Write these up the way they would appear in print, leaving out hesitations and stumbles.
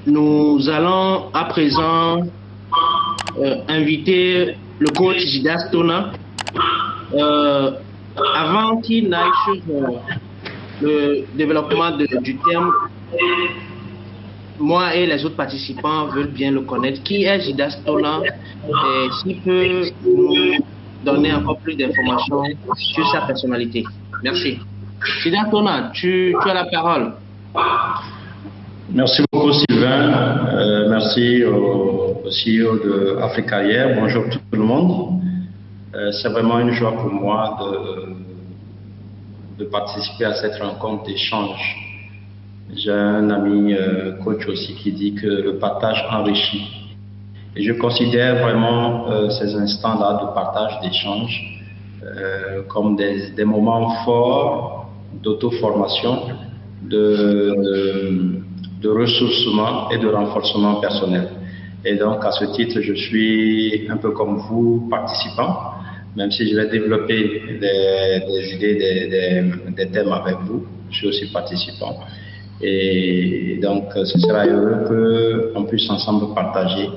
Nous allons à présent inviter le coach Jidas Tona euh, avant qu'il n'aille sur le développement du thème. Moi et les autres participants veulent bien le connaître. Qui est Jidas Tona et s'il peut nous donner encore plus d'informations sur sa personnalité. Merci. Jidas Tona, tu as la parole. Merci beaucoup Sylvain, merci au CEO de Africarrière, bonjour tout le monde. C'est vraiment une joie pour moi de participer à cette rencontre d'échange. J'ai un ami coach aussi qui dit que le partage enrichit. Et je considère vraiment ces instants-là de partage, d'échange comme des moments forts d'auto-formation, de ressourcement et de renforcement personnel. Et donc, à ce titre, je suis un peu comme vous, participant, même si je vais développer des idées, des thèmes avec vous, je suis aussi participant. Et donc, ce sera heureux qu'on puisse ensemble partager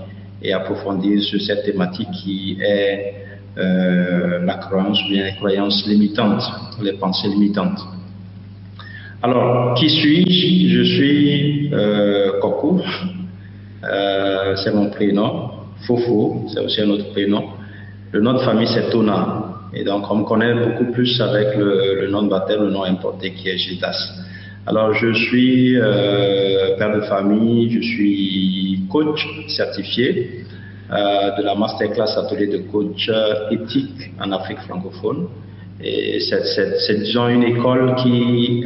et approfondir sur cette thématique qui est la croyance ou bien les croyances limitantes, les pensées limitantes. Alors, qui suis-je? Je suis Kokou, c'est mon prénom. Fofo, c'est aussi un autre prénom. Le nom de famille, c'est Tona. Et donc, on me connaît beaucoup plus avec le nom de baptême, le nom importé qui est Jidas. Alors, je suis père de famille, je suis coach certifié de la masterclass atelier de coach éthique en Afrique francophone. Et c'est disons une école qui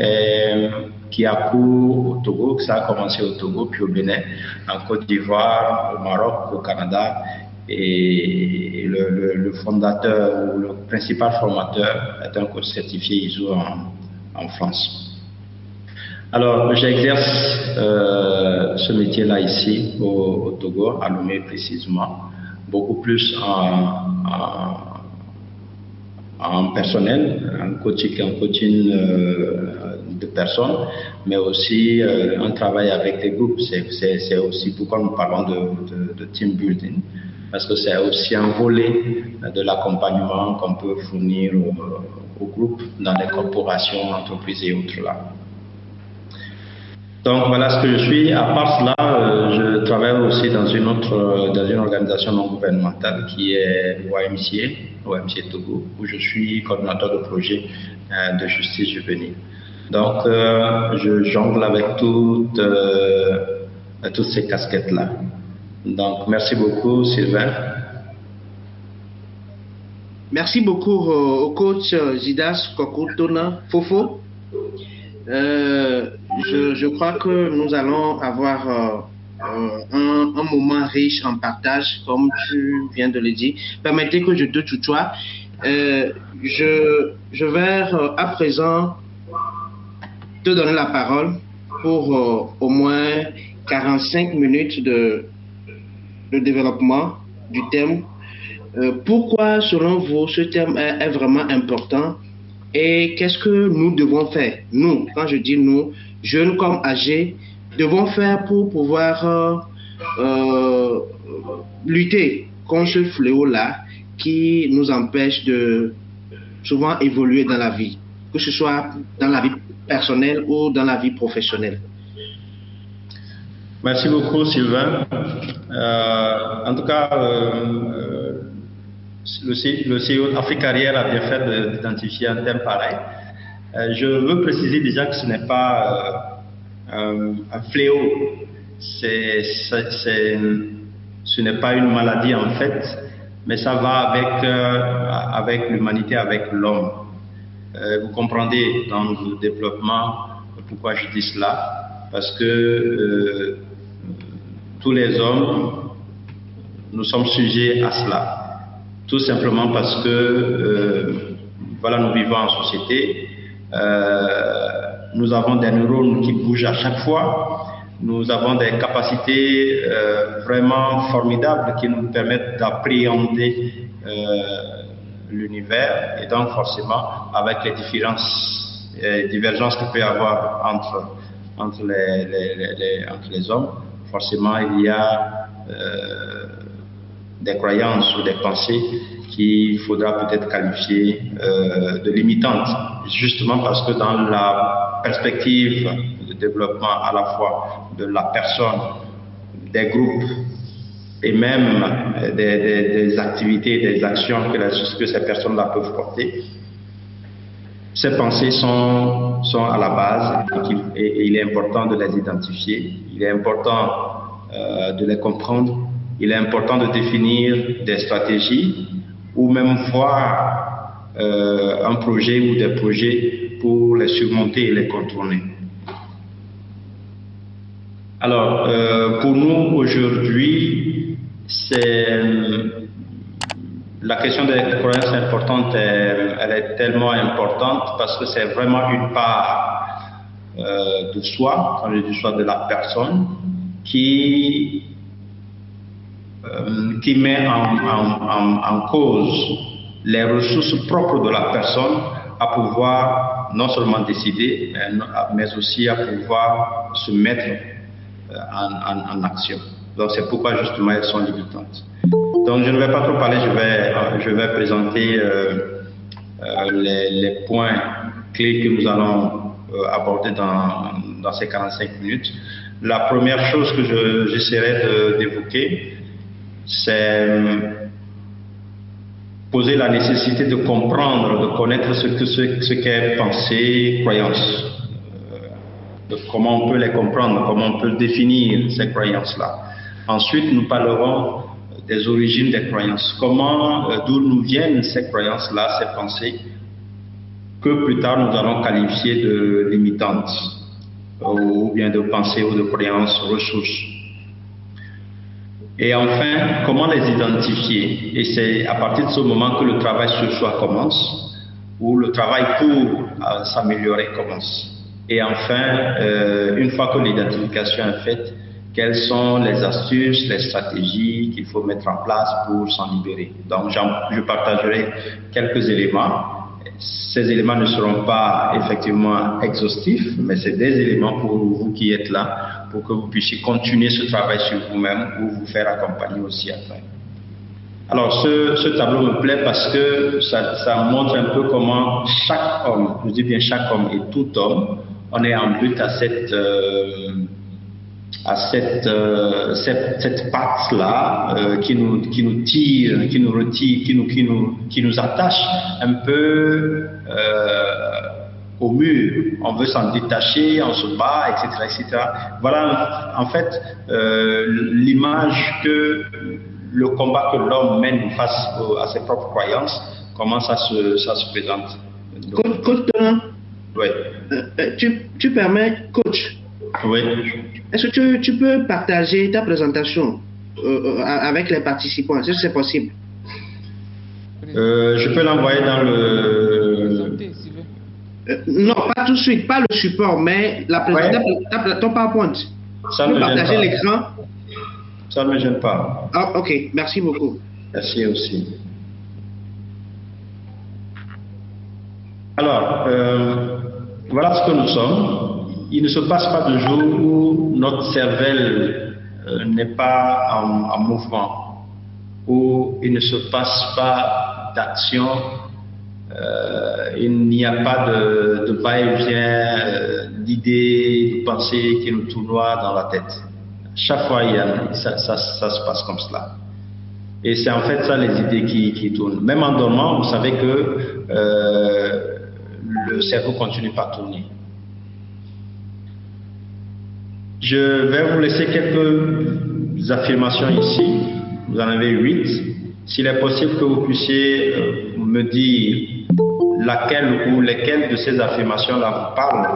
a cours au Togo, que ça a commencé au Togo, puis au Bénin, en Côte d'Ivoire, au Maroc, au Canada. Et le fondateur ou le principal formateur est un coach certifié ISO en France. Alors, j'exerce ce métier-là ici au Togo, à Lomé précisément, beaucoup plus en personnel, en coaching de personnes, mais aussi un travail avec les groupes. C'est aussi pourquoi nous parlons de team building, parce que c'est aussi un volet de l'accompagnement qu'on peut fournir aux groupes dans les corporations, entreprises et autres là. Donc voilà ce que je suis. À part cela, je travaille aussi dans une organisation non gouvernementale qui est l'OMC Togo, où je suis coordinateur de projet de justice juvénile. Donc je jongle avec toutes ces casquettes-là. Donc merci beaucoup Sylvain. Merci beaucoup au coach Jidas Tona Fofo. Je crois que nous allons avoir un moment riche en partage, comme tu viens de le dire. Permettez que je te tutoie. Je vais à présent te donner la parole pour au moins 45 minutes de développement du thème. Pourquoi, selon vous, ce thème est vraiment important? Et qu'est-ce que nous devons faire? Nous, quand je dis nous, jeunes comme âgés, devons faire pour pouvoir lutter contre ce fléau-là qui nous empêche de souvent évoluer dans la vie, que ce soit dans la vie personnelle ou dans la vie professionnelle. Merci beaucoup Sylvain. En tout cas, le CEO Africarrière a bien fait d'identifier un thème pareil. Je veux préciser déjà que ce n'est pas un fléau, ce n'est pas une maladie en fait, mais ça va avec l'humanité, avec l'homme. Vous comprendrez dans le développement pourquoi je dis cela, parce que tous les hommes, nous sommes sujets à cela. Tout simplement parce que voilà, nous vivons en société, nous avons des neurones qui bougent à chaque fois, nous avons des capacités vraiment formidables qui nous permettent d'appréhender l'univers, et donc forcément avec les divergences qu'il peut y avoir entre les hommes, forcément il y a des croyances ou des pensées qu'il faudra peut-être qualifier de limitantes, justement parce que dans la perspective de développement à la fois de la personne, des groupes et même des activités, des actions que ces personnes-là peuvent porter, ces pensées sont à la base et il est important de les identifier, il est important de les comprendre, il est important de définir des stratégies ou même voir un projet ou des projets pour les surmonter et les contourner. Alors, pour nous aujourd'hui, la question des croyances importantes, elle est tellement importante parce que c'est vraiment une part de soi, quand je dis soi, de la personne, qui met en cause les ressources propres de la personne à pouvoir non seulement décider, mais aussi à pouvoir se mettre en action. Donc c'est pourquoi justement elles sont limitantes. Donc je ne vais pas trop parler, je vais présenter les points clés que nous allons aborder dans ces 45 minutes. La première chose que j'essaierai d'évoquer, c'est poser la nécessité de comprendre, de connaître ce qu'est pensée, croyance. Comment on peut les comprendre, comment on peut définir ces croyances-là. Ensuite, nous parlerons des origines des croyances. D'où nous viennent ces croyances-là, ces pensées, que plus tard nous allons qualifier de limitantes, ou bien de pensées ou de croyances ressources. Et enfin, comment les identifier? Et c'est à partir de ce moment que le travail sur soi commence, ou le travail pour s'améliorer commence. Et enfin, une fois que l'identification est faite, quelles sont les astuces, les stratégies qu'il faut mettre en place pour s'en libérer. Donc, je partagerai quelques éléments. Ces éléments ne seront pas effectivement exhaustifs, mais c'est des éléments pour vous qui êtes là, pour que vous puissiez continuer ce travail sur vous-même ou vous faire accompagner aussi après. Alors, ce tableau me plaît parce que ça montre un peu comment chaque homme, je dis bien chaque homme et tout homme, on est en but à cette patte-là qui nous tire, qui nous retire, qui nous attache un peu au mur. On veut s'en détacher, on se bat, etc., etc. Voilà, en fait, l'image que le combat que l'homme mène face à ses propres croyances, comment ça se présente. Coach, oui. Tu permets, coach? Oui. Est-ce que tu peux partager ta présentation avec les participants? Est-ce que c'est possible? Je peux l'envoyer dans le... non, pas tout de suite, pas le support, mais la présentation, ton PowerPoint. Ça tu peux partager l'écran? Ça ne me gêne pas. Ah, ok, merci beaucoup. Merci aussi. Alors, voilà ce que nous sommes. Il ne se passe pas de jour où notre cervelle n'est pas en mouvement, où il ne se passe pas d'action, il n'y a pas de va-et-vient d'idées, de pensées qui nous tournoient dans la tête. Chaque fois, ça se passe comme cela. Et c'est en fait ça les idées qui tournent. Même en dormant, vous savez que le cerveau continue par tourner. Je vais vous laisser quelques affirmations ici. Vous en avez 8. S'il est possible que vous puissiez me dire laquelle ou lesquelles de ces affirmations-là vous parlent,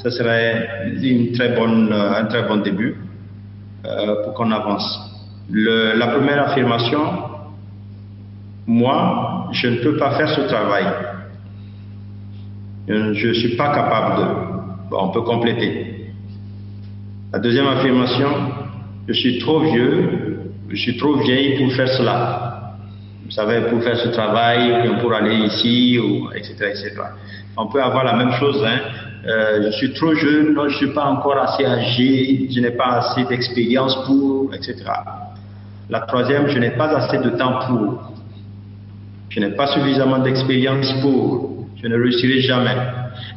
ce serait un très bon début pour qu'on avance. La première affirmation, moi, je ne peux pas faire ce travail. Je ne suis pas capable de. Bon, on peut compléter. La deuxième affirmation, je suis trop vieux, je suis trop vieille pour faire cela. Vous savez, pour faire ce travail, pour aller ici, etc., etc. On peut avoir la même chose, hein. je suis trop jeune, non, je ne suis pas encore assez âgé, je n'ai pas assez d'expérience pour, etc. La troisième, je n'ai pas assez de temps pour, je n'ai pas suffisamment d'expérience pour, je ne réussirai jamais.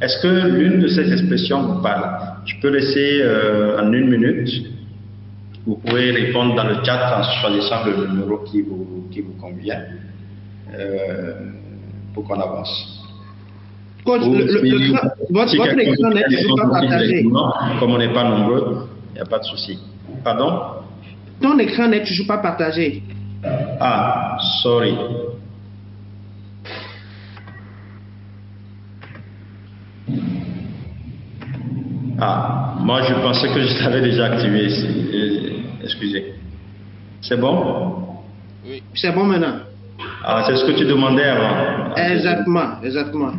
Est-ce que l'une de ces expressions vous parle? Je peux laisser en 1 minute. Vous pouvez répondre dans le chat en choisissant le numéro qui vous convient pour qu'on avance. Coach, votre écran n'est toujours pas partagé. Comme on n'est pas nombreux, il n'y a pas de souci. Pardon? Ton écran n'est toujours pas partagé. Ah, sorry. Ah, moi je pensais que je l'avais déjà activé. Excusez. C'est bon? Oui. C'est bon maintenant. Ah, c'est ce que tu demandais avant. Exactement, exactement.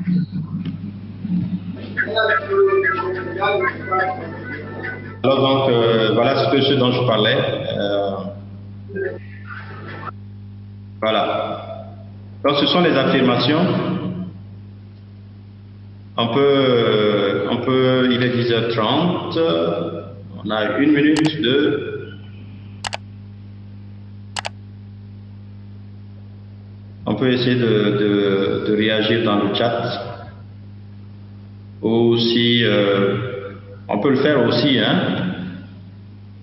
Alors donc, voilà ce dont je parlais. Voilà. Donc ce sont les affirmations. Il est 10h30, on a 1 minute on peut essayer de réagir dans le chat. Ou si, on peut le faire aussi, hein.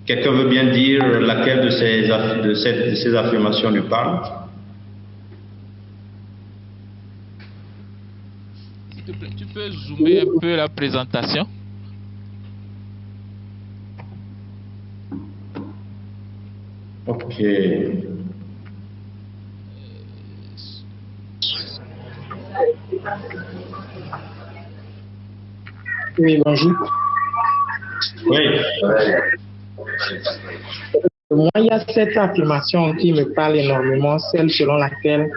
Quelqu'un veut bien dire laquelle de ces affirmations lui parle? Tu peux zoomer un peu la présentation? Ok. Oui, bonjour. Oui. Moi, il y a cette affirmation qui me parle énormément, celle selon laquelle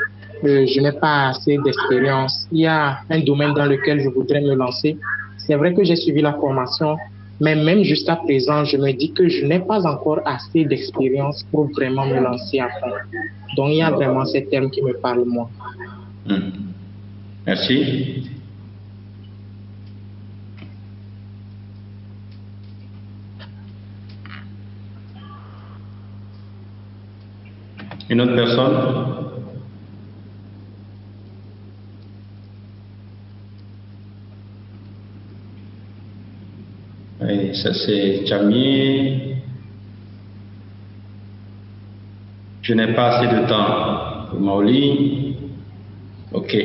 je n'ai pas assez d'expérience. Il y a un domaine dans lequel je voudrais me lancer. C'est vrai que j'ai suivi la formation, mais même jusqu'à présent, je me dis que je n'ai pas encore assez d'expérience pour vraiment me lancer à fond. Donc, il y a vraiment ces termes qui me parlent, moi. Merci. Une autre personne? Et ça c'est Chamier. Je n'ai pas assez de temps pour Maoli. Ok.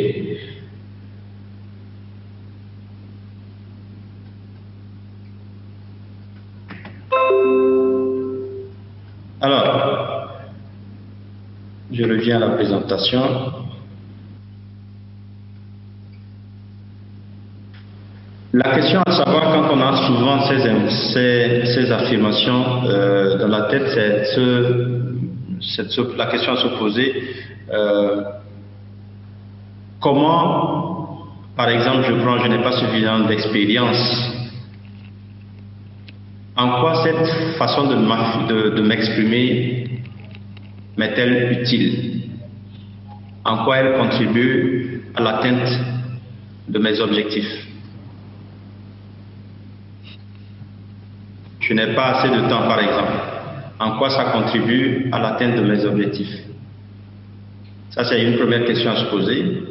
Alors, je reviens à la présentation. La question à savoir quand on a souvent ces affirmations dans la tête, c'est la question à se poser. Comment, par exemple, je n'ai pas suffisamment d'expérience. En quoi cette façon de m'exprimer m'est-elle utile? En quoi elle contribue à l'atteinte de mes objectifs? Je n'ai pas assez de temps, par exemple. En quoi ça contribue à l'atteinte de mes objectifs? Ça, c'est une première question à se poser.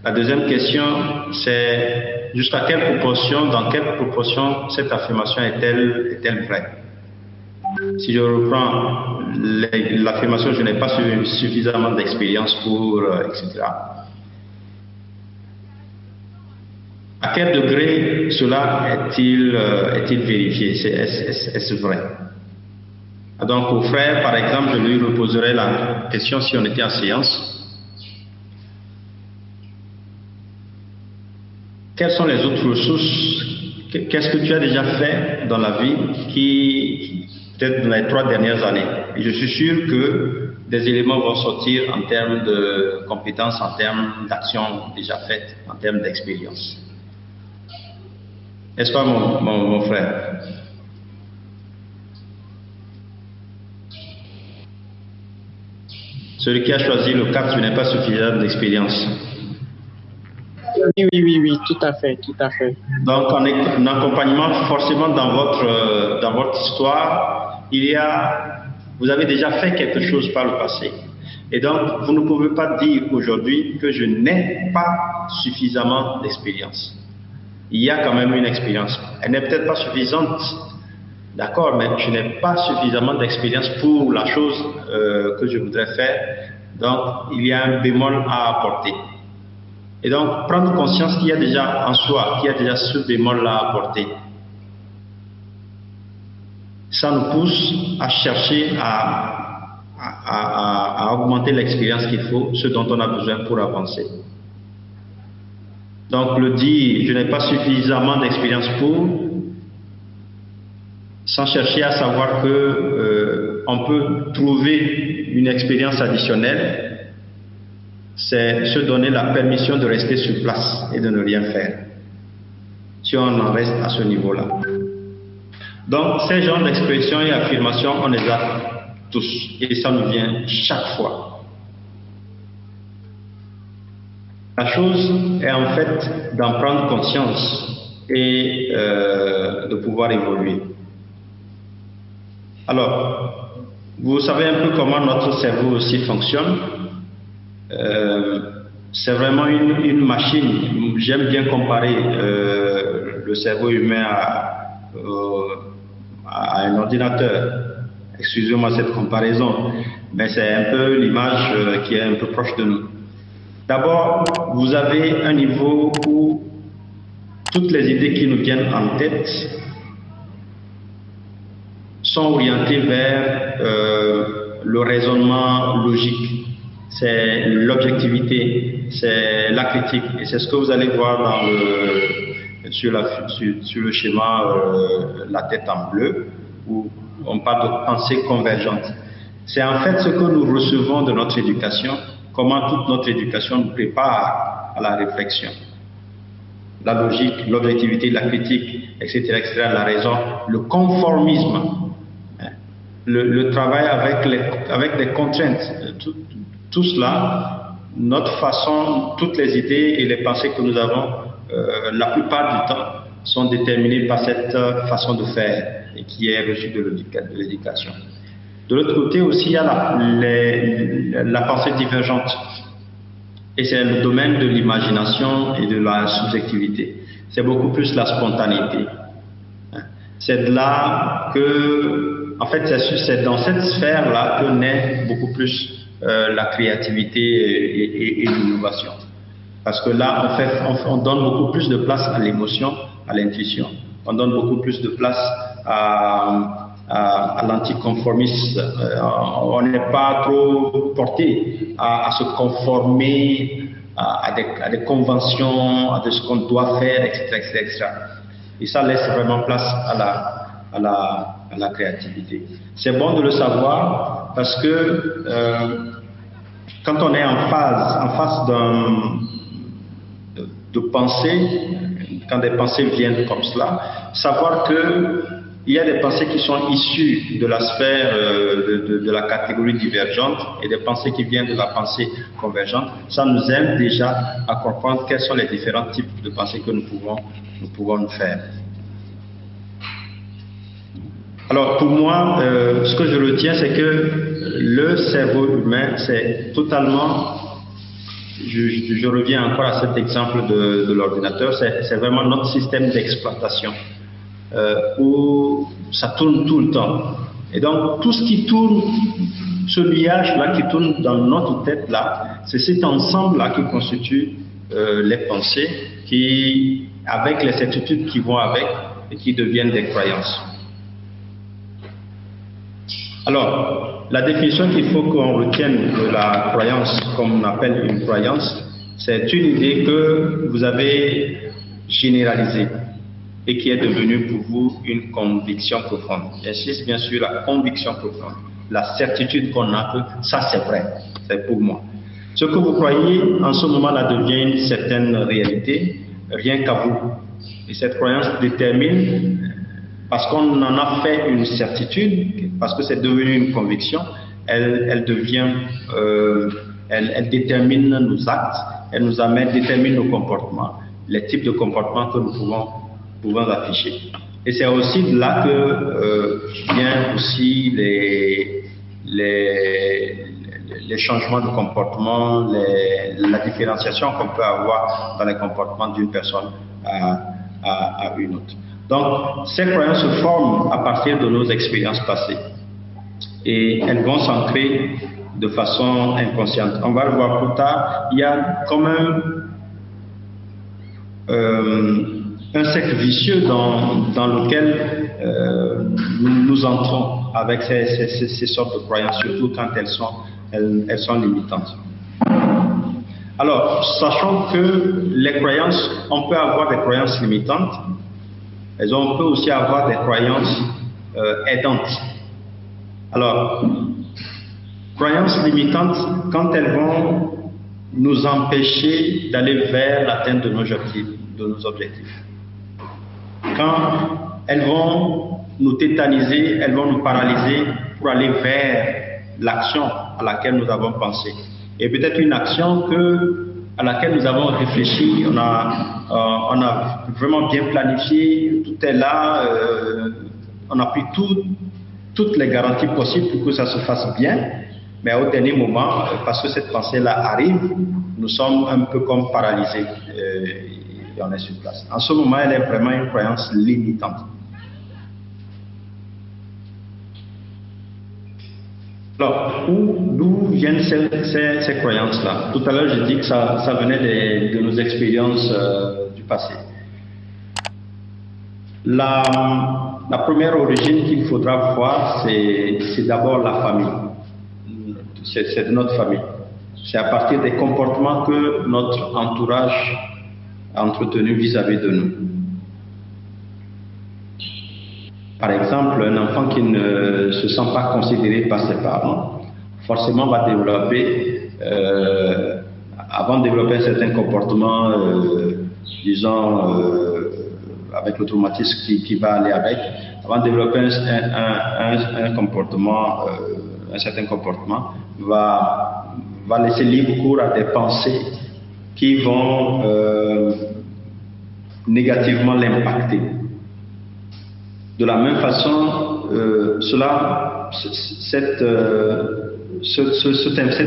La deuxième question, c'est jusqu'à quelle proportion, dans quelle proportion cette affirmation est-elle vraie? Si je reprends l'affirmation, je n'ai pas suffisamment d'expérience pour, etc. À quel degré cela est-il vérifié? Est-ce vrai? Donc au frère, par exemple, je lui reposerai la question si on était en séance. Quelles sont les autres ressources? Qu'est-ce que tu as déjà fait dans la vie peut-être dans les 3 dernières années? Et je suis sûr que des éléments vont sortir en termes de compétences, en termes d'actions déjà faites, en termes d'expérience. N'est-ce pas mon frère? Celui qui a choisi le 4, tu n'as pas suffisamment d'expérience. Oui, tout à fait, tout à fait. Donc, en accompagnement, forcément, dans votre histoire, vous avez déjà fait quelque chose par le passé. Et donc, vous ne pouvez pas dire aujourd'hui que je n'ai pas suffisamment d'expérience. Il y a quand même une expérience. Elle n'est peut-être pas suffisante, d'accord, mais je n'ai pas suffisamment d'expérience pour la chose que je voudrais faire. Donc, il y a un bémol à apporter. Et donc, prendre conscience qu'il y a déjà en soi, qu'il y a déjà ce bémol-là à apporter. Ça nous pousse à chercher à augmenter l'expérience qu'il faut, ce dont on a besoin pour avancer. Donc, le dire, je n'ai pas suffisamment d'expérience pour, sans chercher à savoir que on peut trouver une expérience additionnelle, c'est se donner la permission de rester sur place et de ne rien faire, si on en reste à ce niveau-là. Donc, ces genres d'expressions et affirmations, on les a tous, et ça nous vient chaque fois. La chose est en fait d'en prendre conscience et de pouvoir évoluer. Alors, vous savez un peu comment notre cerveau aussi fonctionne. C'est vraiment une machine. J'aime bien comparer le cerveau humain à un ordinateur. Excusez-moi cette comparaison, mais c'est un peu l'image qui est un peu proche de nous. D'abord, vous avez un niveau où toutes les idées qui nous viennent en tête sont orientées vers le raisonnement logique. C'est l'objectivité, c'est la critique, et c'est ce que vous allez voir sur le schéma la tête en bleu, où on parle de pensée convergente. C'est en fait ce que nous recevons de notre éducation, comment toute notre éducation nous prépare à la réflexion. La logique, l'objectivité, la critique, etc., la raison, le conformisme, le travail avec des contraintes, tout cela, notre façon, toutes les idées et les pensées que nous avons, la plupart du temps, sont déterminées par cette façon de faire et qui est reçue de l'éducation. De l'autre côté aussi, il y a la pensée divergente. Et c'est le domaine de l'imagination et de la subjectivité. C'est beaucoup plus la spontanéité. C'est de là que, en fait, c'est dans cette sphère-là que naît beaucoup plus la créativité et l'innovation. Parce que là, on donne beaucoup plus de place à l'émotion, à l'intuition. On donne beaucoup plus de place à l'anticonformisme. On n'est pas trop porté à se conformer à des conventions, à ce qu'on doit faire, etc. Et ça laisse vraiment place à la créativité. C'est bon de le savoir parce que quand on est en face de pensée, quand des pensées viennent comme cela, savoir qu'il y a des pensées qui sont issues de la sphère de la catégorie divergente et des pensées qui viennent de la pensée convergente, ça nous aide déjà à comprendre quels sont les différents types de pensées que nous pouvons nous faire. Alors pour moi, ce que je retiens, c'est que le cerveau humain, c'est totalement, je reviens encore à cet exemple de l'ordinateur, c'est vraiment notre système d'exploitation où ça tourne tout le temps. Et donc tout ce qui tourne, ce nuage-là qui tourne dans notre tête-là, c'est cet ensemble-là qui constitue les pensées avec les certitudes qui vont avec et qui deviennent des croyances. Alors, la définition qu'il faut qu'on retienne de la croyance, comme on appelle une croyance, c'est une idée que vous avez généralisée et qui est devenue pour vous une conviction profonde. J'insiste bien sûr la conviction profonde, la certitude qu'on a que ça c'est vrai, c'est pour moi. Ce que vous croyez en ce moment-là devient une certaine réalité, rien qu'à vous. Et cette croyance détermine, parce qu'on en a fait une certitude, parce que c'est devenu une conviction, elle détermine nos actes elle nous amène, détermine nos comportements, les types de comportements que nous pouvons afficher. Et c'est aussi de là que viennent aussi les changements de comportement, la différenciation qu'on peut avoir dans les comportements d'une personne à une autre. Donc, ces croyances se forment à partir de nos expériences passées et elles vont s'ancrer de façon inconsciente. On va le voir plus tard, il y a quand même un cercle vicieux dans lequel nous entrons avec ces sortes de croyances, surtout quand elles sont limitantes. Alors, sachant que les croyances, on peut avoir des croyances limitantes, mais on peut aussi avoir des croyances aidantes. Alors, croyances limitantes, quand elles vont nous empêcher d'aller vers l'atteinte de nos objectifs. Quand elles vont nous tétaniser, elles vont nous paralyser pour aller vers l'action à laquelle nous avons pensé. Et peut-être une action à laquelle nous avons réfléchi, on a vraiment bien planifié, tout est là, on a pris toutes les garanties possibles pour que ça se fasse bien, mais au dernier moment, parce que cette pensée-là arrive, nous sommes un peu comme paralysés et on est sur place. En ce moment, elle est vraiment une croyance limitante. Alors, d'où viennent ces croyances-là? Tout à l'heure, j'ai dit que ça venait de nos expériences du passé. La première origine qu'il faudra voir, c'est d'abord la famille. C'est de notre famille. C'est à partir des comportements que notre entourage a entretenu vis-à-vis de nous. Par exemple, un enfant qui ne se sent pas considéré par ses parents, forcément va développer, avant de développer un certain comportement, disons, avec le traumatisme qui va aller avec, avant de développer un comportement, un certain comportement, va laisser libre cours à des pensées qui vont négativement l'impacter. De la même façon, cette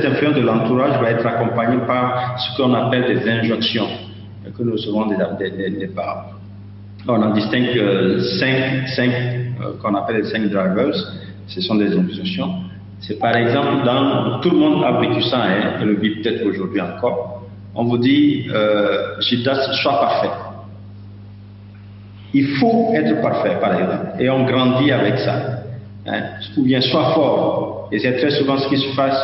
influence de l'entourage va être accompagnée par ce qu'on appelle des injonctions que nous recevons des parents. On en distingue cinq qu'on appelle les 5 drivers. Ce sont des injonctions. C'est par exemple, tout le monde a vécu ça, et le vit peut-être aujourd'hui encore. On vous dit, Gildas, sois parfait. Il faut être parfait, par exemple, et on grandit avec ça. Ou bien sois fort. Et c'est très souvent ce qui se passe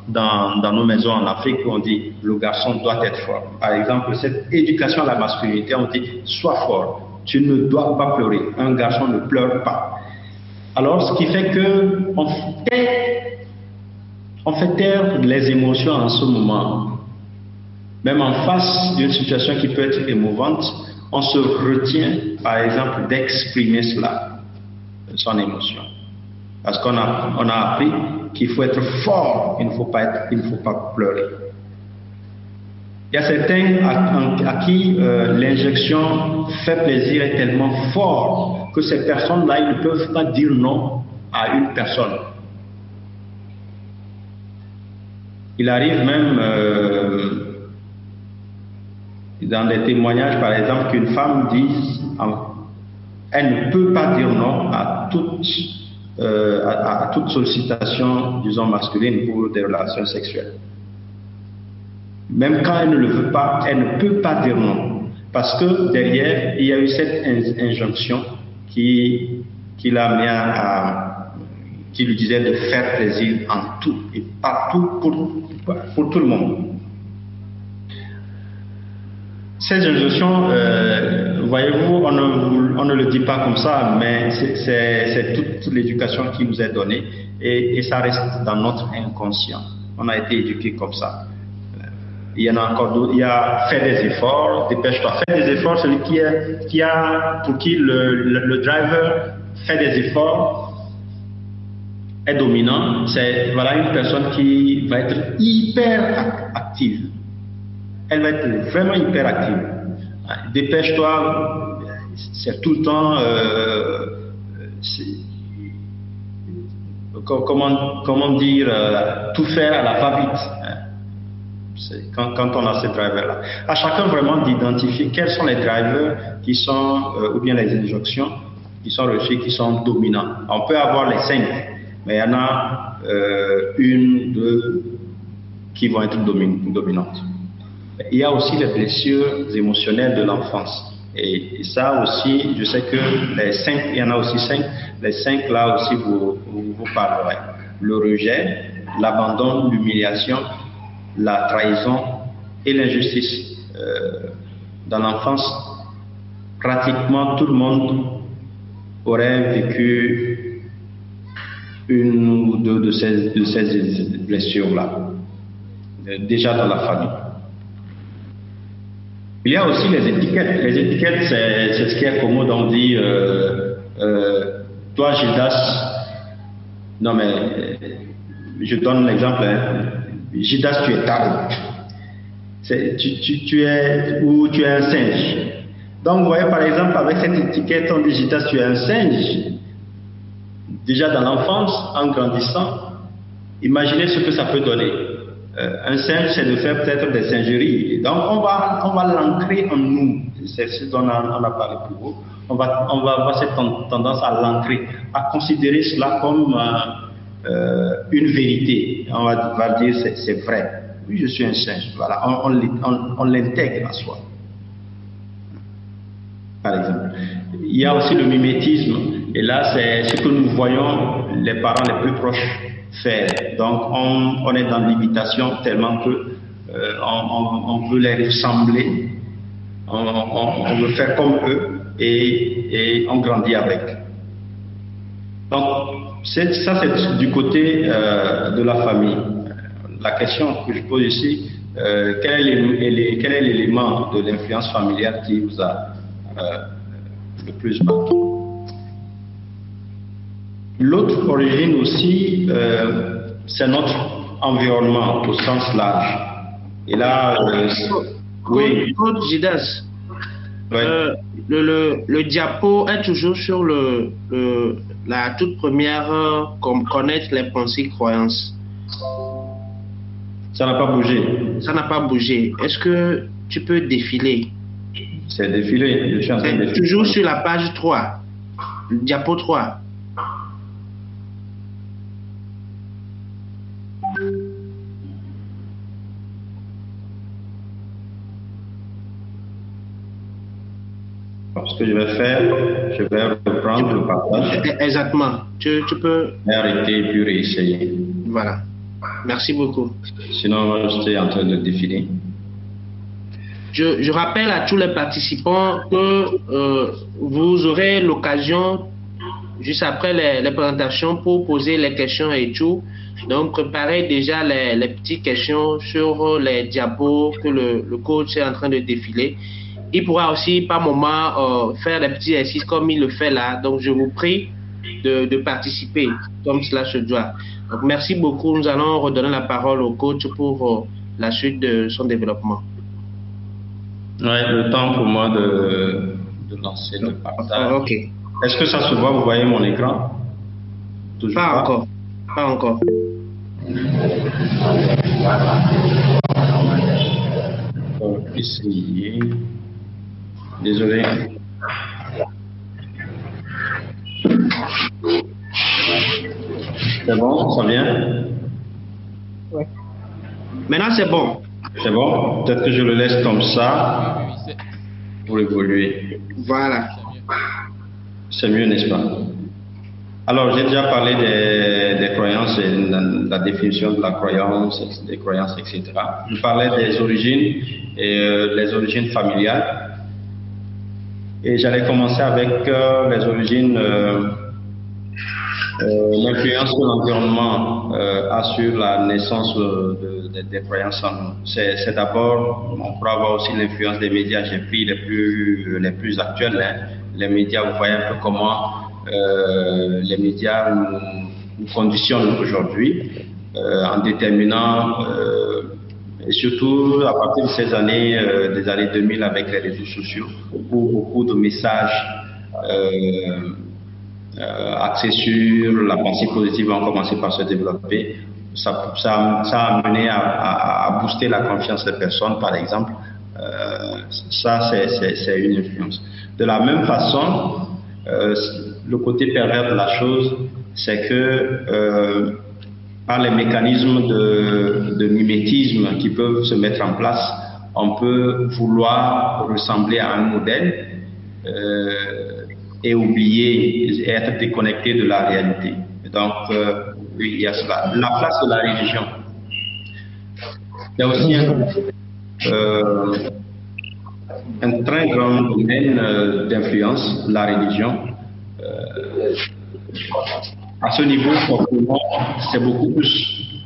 dans nos maisons en Afrique, où on dit le garçon doit être fort. Par exemple, cette éducation à la masculinité, on dit sois fort, tu ne dois pas pleurer. Un garçon ne pleure pas. Alors, ce qui fait que on fait taire les émotions en ce moment. Même en face d'une situation qui peut être émouvante, on se retient, par exemple, d'exprimer cela, son émotion. Parce qu'on a appris qu'il faut être fort, il ne faut pas pleurer. Il y a certains à qui l'injection fait plaisir est tellement fort que ces personnes-là, ils ne peuvent pas dire non à une personne. Il arrive même dans des témoignages, par exemple, qu'une femme dise elle ne peut pas dire non à toute sollicitation, disons, masculine pour des relations sexuelles. Même quand elle ne le veut pas, elle ne peut pas dire non. Parce que derrière, il y a eu cette injonction qui l'a mis qui lui disait de faire plaisir en tout et partout pour tout le monde. Ces injonctions, voyez-vous, on ne le dit pas comme ça, mais c'est toute l'éducation qui nous est donnée et ça reste dans notre inconscient. On a été éduqués comme ça. Il y en a encore d'autres. Il y a fait des efforts, dépêche-toi, fais des efforts. Celui pour qui le driver fait des efforts, est dominant, c'est voilà une personne qui va être hyper active. Elle va être vraiment hyper active. Dépêche-toi, c'est tout le temps, comment dire, tout faire à la va-vite. Quand on a ces drivers-là. À chacun vraiment d'identifier quels sont les drivers qui sont, ou bien les injonctions qui sont reçues, qui sont dominants. On peut avoir les 5, mais il y en a une, deux qui vont être dominantes. Il y a aussi les blessures émotionnelles de l'enfance. Et ça aussi, je sais que les 5, il y en a aussi 5, les 5 là aussi vous parlerez. Le rejet, l'abandon, l'humiliation, la trahison et l'injustice. Dans l'enfance, pratiquement tout le monde aurait vécu une ou deux de ces blessures-là, déjà dans la famille. Il y a aussi les étiquettes. Les étiquettes, c'est ce qui est commode. On dit, toi, Gildas, non mais, je donne l'exemple, hein. Gildas, tu es taré. Tu es un singe. Donc, vous voyez, par exemple, avec cette étiquette, on dit Gildas, tu es un singe. Déjà dans l'enfance, en grandissant, imaginez ce que ça peut donner. Un singe, c'est de faire peut-être des singeries. Donc, on va l'ancrer en nous. C'est ce dont on a parlé plus haut. On va avoir cette tendance à l'ancrer, à considérer cela comme une vérité. On va dire c'est vrai. Oui, je suis un singe. Voilà, on l'intègre à soi. Par exemple. Il y a aussi le mimétisme. Et là, c'est ce que nous voyons les parents les plus proches faire. Donc, on est dans l'imitation tellement que on veut les ressembler, on veut faire comme eux et on grandit avec. Donc, ça c'est du côté de la famille. La question que je pose ici, quel est l'élément de l'influence familiale qui vous a le plus marqué? L'autre origine aussi, c'est notre environnement au sens large. Et là, oui. Gildas, Ouais. le diapo est toujours sur la toute première, comme connaître les pensées, croyances. Ça n'a pas bougé. Ça n'a pas bougé. Est-ce que tu peux défiler? C'est défilé. Je suis en train de défiler. Toujours sur la page 3, le diapo 3. Ce que je vais faire, je vais reprendre le partage. Exactement. Tu peux. Arrêter et puis réessayer. Voilà. Merci beaucoup. Sinon, j'étais en train de défiler. Je rappelle à tous les participants que vous aurez l'occasion, juste après les présentations, pour poser les questions et tout. Donc, préparez déjà les petites questions sur les diapos que le coach est en train de défiler. Il pourra aussi, par moment, faire des petits exercices comme il le fait là. Donc, je vous prie de participer comme cela se doit. Donc, merci beaucoup. Nous allons redonner la parole au coach pour la suite de son développement. Oui, le temps pour moi de lancer le partage. Ok. Est-ce que ça se voit? Vous voyez mon écran? Toujours pas encore. Pas encore. On va essayer. Désolé. C'est bon? Ça vient? Oui. Maintenant, c'est bon. C'est bon? Peut-être que je le laisse comme ça pour évoluer. Voilà. C'est mieux, n'est-ce pas? Alors, j'ai déjà parlé des croyances et la définition de la croyance, des croyances, etc. Je parlais des origines et les origines familiales. Et j'allais commencer avec les origines, l'influence que l'environnement a sur la naissance des croyances en nous. C'est d'abord, on pourra avoir aussi l'influence des médias. J'ai pris les plus actuels. Hein. Les médias, vous voyez un peu comment les médias nous conditionne aujourd'hui en déterminant, et surtout à partir de ces années, des années 2000 avec les réseaux sociaux, où beaucoup de messages axés sur la pensée positive ont commencé par se développer. Ça a amené à booster la confiance des personnes, par exemple. Ça, c'est une influence. De la même façon, le côté pervers de la chose, c'est que par les mécanismes de mimétisme qui peuvent se mettre en place, on peut vouloir ressembler à un modèle et oublier, et être déconnecté de la réalité. Donc, oui, il y a cela. La place de la religion. Il y a aussi un très grand domaine d'influence, la religion. À ce niveau, c'est beaucoup plus,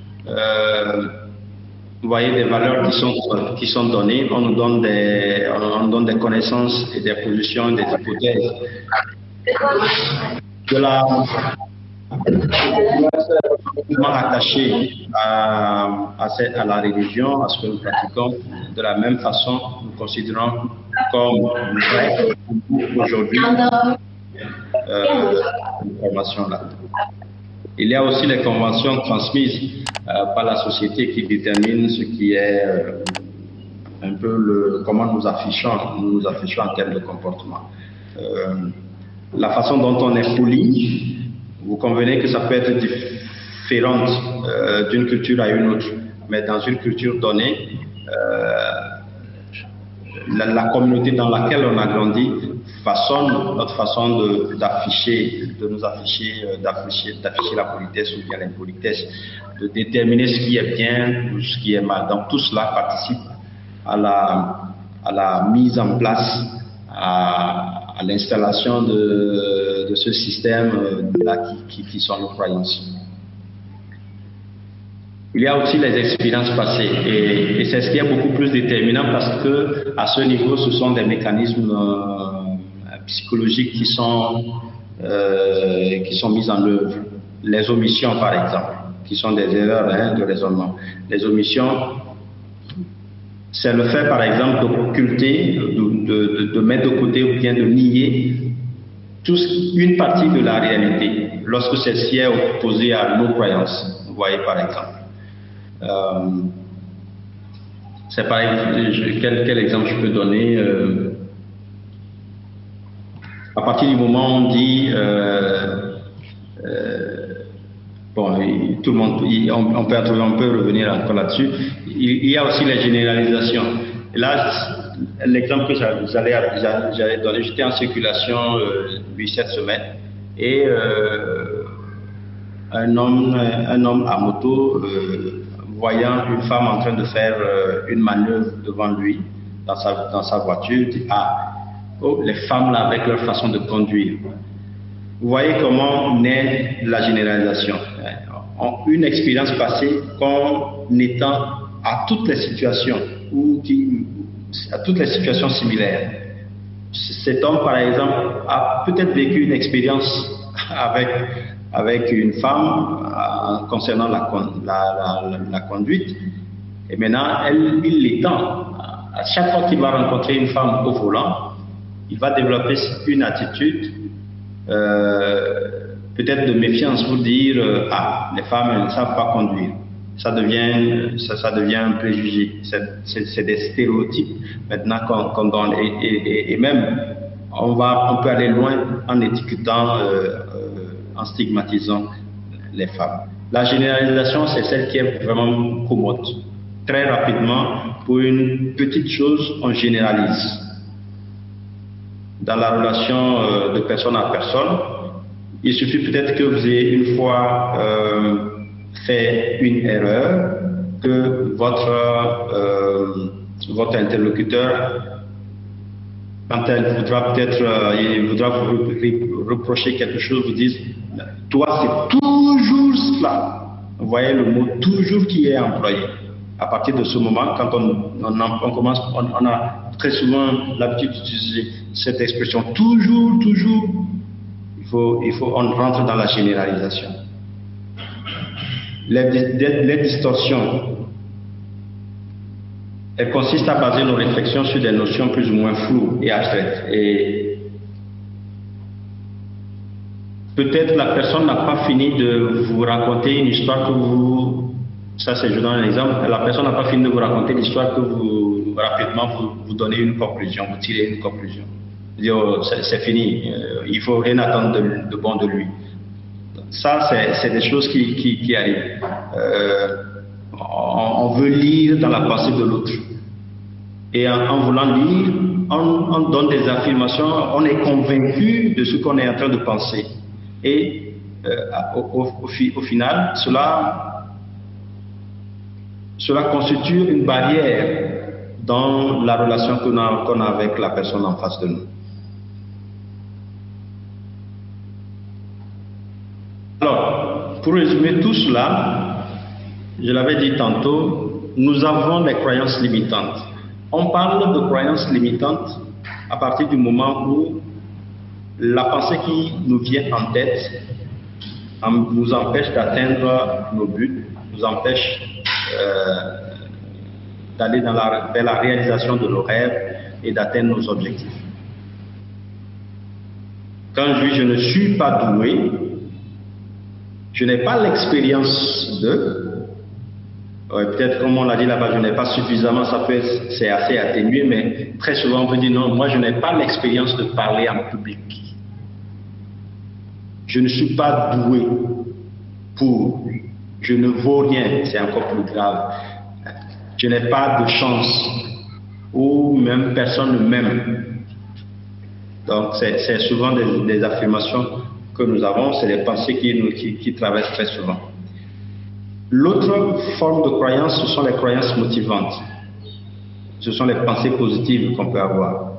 vous voyez, des valeurs qui sont données. On nous donne des connaissances et des positions, des hypothèses. De la attaché à la religion, à ce que nous pratiquons, de la même façon, nous considérons comme vrai aujourd'hui une formation là. Il y a aussi les conventions transmises par la société qui déterminent ce qui est un peu comment nous affichons en termes de comportement. La façon dont on est poli, vous convenez que ça peut être différent d'une culture à une autre, mais dans une culture donnée, la communauté dans laquelle on a grandi façonne notre façon d'afficher la politesse ou bien l'impolitesse, de déterminer ce qui est bien ou ce qui est mal. Donc tout cela participe à la mise en place, à l'installation de ce système là qui sont nos croyances. Il y a aussi les expériences passées et c'est ce qui est beaucoup plus déterminant parce que à ce niveau, ce sont des mécanismes psychologiques qui sont mis en œuvre. Les omissions, par exemple, qui sont des erreurs de raisonnement. Les omissions, c'est le fait, par exemple, d'occulter, de mettre de côté ou bien de nier une partie de la réalité lorsque celle-ci est opposée à nos croyances. Vous voyez, par exemple. C'est pareil, quel exemple je peux donner à partir du moment où on dit bon, tout le monde, on peut revenir encore là-dessus. Il y a aussi les généralisations. Et là, l'exemple que j'allais donner, j'étais en circulation cette semaine et un homme à moto voyant une femme en train de faire une manœuvre devant lui dans sa voiture, dit les femmes là avec leur façon de conduire. Vous voyez comment naît la généralisation. Une expérience passée comme étant à toutes les situations similaires. Cet homme, par exemple, a peut-être vécu une expérience avec une femme concernant la conduite, et maintenant il l'étend. À chaque fois qu'il va rencontrer une femme au volant, il va développer une attitude peut-être de méfiance pour dire les femmes elles ne savent pas conduire. Ça devient un préjugé. C'est des stéréotypes maintenant qu'on donne et même on peut aller loin en étiquetant, en stigmatisant les femmes. La généralisation, c'est celle qui est vraiment commode. Très rapidement, pour une petite chose, on généralise. Dans la relation de personne à personne, il suffit peut-être que vous ayez une fois fait une erreur, que votre interlocuteur, quand il voudra vous reprocher quelque chose, vous dise « toi c'est toujours cela ». Vous voyez le mot « toujours » qui est employé. À partir de ce moment, quand on a très souvent l'habitude d'utiliser cette expression « toujours », on rentre dans la généralisation. Les distorsions, elles consistent à baser nos réflexions sur des notions plus ou moins floues et abstraites. Et peut-être la personne n'a pas fini de vous raconter une histoire que vous... Ça, c'est, je donne un exemple. La personne n'a pas fini de vous raconter l'histoire que vous, rapidement, vous donnez une conclusion, vous tirez une conclusion. Vous dites, oh, c'est fini, il faut rien attendre de bon de lui. Ça, c'est des choses qui arrivent. On veut lire dans la pensée de l'autre. Et en voulant lire, on donne des affirmations, on est convaincu de ce qu'on est en train de penser. Et au final, cela constitue une barrière dans la relation qu'on a avec la personne en face de nous. Alors, pour résumer tout cela, je l'avais dit tantôt, nous avons des croyances limitantes. On parle de croyances limitantes à partir du moment où la pensée qui nous vient en tête nous empêche d'atteindre nos buts, nous empêche d'aller vers la réalisation de nos rêves et d'atteindre nos objectifs. Quand je dis je ne suis pas doué, je n'ai pas l'expérience de, peut-être comme on l'a dit là-bas, je n'ai pas suffisamment, c'est assez atténué, mais très souvent on peut dire non, moi je n'ai pas l'expérience de parler en public. Je ne suis pas doué pour, je ne vaux rien, c'est encore plus grave. Je n'ai pas de chance, ou même personne ne m'aime. Donc c'est souvent des affirmations que nous avons, c'est des pensées qui traversent très souvent. L'autre forme de croyance, ce sont les croyances motivantes. Ce sont les pensées positives qu'on peut avoir.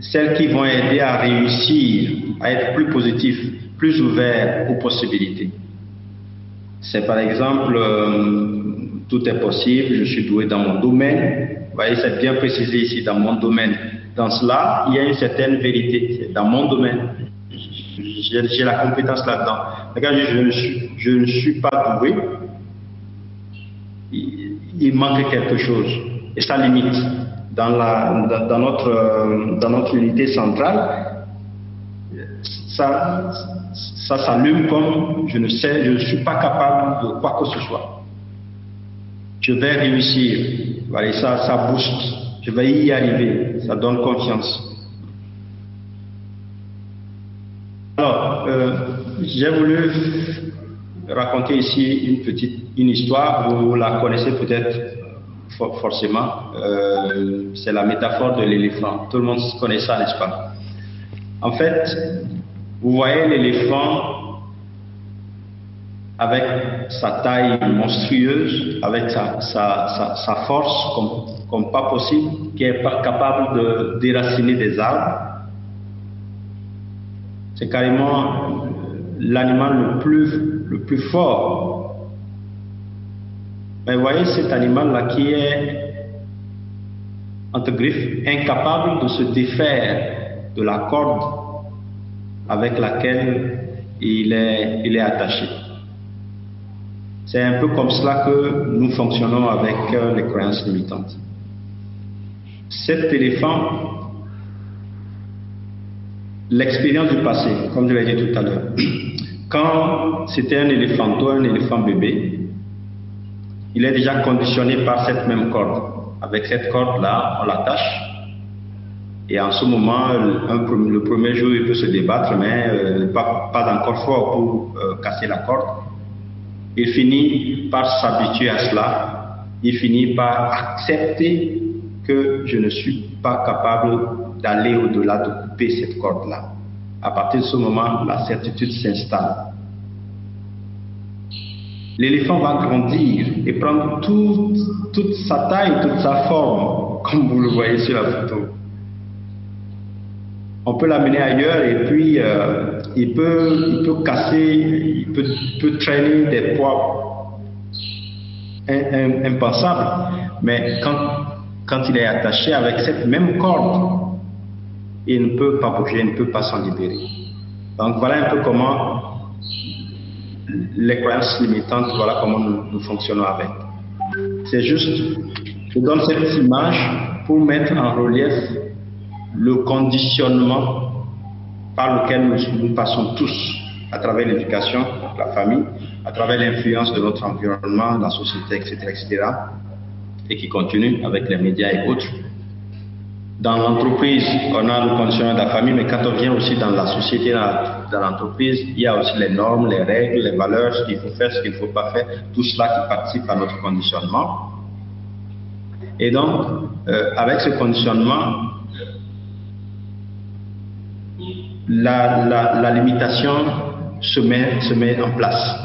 Celles qui vont aider à réussir, à être plus positif, plus ouvert aux possibilités. C'est par exemple, tout est possible, je suis doué dans mon domaine. Vous voyez, c'est bien précisé ici, dans mon domaine. Dans cela, il y a une certaine vérité. C'est dans mon domaine. J'ai la compétence là-dedans. Regarde, je ne suis pas doué. Il manque quelque chose. Et ça limite. Dans notre unité centrale, ça s'allume comme je ne suis pas capable de quoi que ce soit. Je vais réussir. Voilà, ça booste. Je vais y arriver. Ça donne confiance. Alors, j'ai voulu raconter ici une histoire. Vous la connaissez peut-être forcément. C'est la métaphore de l'éléphant. Tout le monde connaît ça, n'est-ce pas? En fait, vous voyez l'éléphant avec sa taille monstrueuse, avec sa force comme pas possible, qui est pas capable de déraciner des arbres. C'est carrément l'animal le plus fort. Mais vous voyez cet animal-là qui est, entre griffes, incapable de se défaire de la corde avec laquelle il est attaché. C'est un peu comme cela que nous fonctionnons avec les croyances limitantes. Cet éléphant, l'expérience du passé, comme je l'ai dit tout à l'heure, quand c'était un éléphanto, un éléphant bébé, il est déjà conditionné par cette même corde. Avec cette corde-là, on l'attache. Et en ce moment, le premier jour, il peut se débattre, mais pas encore fort pour casser la corde. Il finit par s'habituer à cela. Il finit par accepter que je ne suis pas capable d'aller au-delà de couper cette corde-là. À partir de ce moment, la certitude s'installe. L'éléphant va grandir et prendre toute sa taille, toute sa forme, comme vous le voyez sur la photo. On peut l'amener ailleurs et puis il peut casser, il peut traîner des poids impensables. Mais quand il est attaché avec cette même corde, il ne peut pas bouger, il ne peut pas s'en libérer. Donc voilà un peu comment les croyances limitantes, voilà comment nous fonctionnons avec. C'est juste, je donne cette image pour mettre en relief le conditionnement par lequel nous passons tous à travers l'éducation, la famille, à travers l'influence de notre environnement, la société, etc., et qui continue avec les médias et autres. Dans l'entreprise, on a le conditionnement de la famille, mais quand on vient aussi dans la société, dans l'entreprise, il y a aussi les normes, les règles, les valeurs, ce qu'il faut faire, ce qu'il ne faut pas faire, tout cela qui participe à notre conditionnement. Et donc, avec ce conditionnement, la limitation se met en place.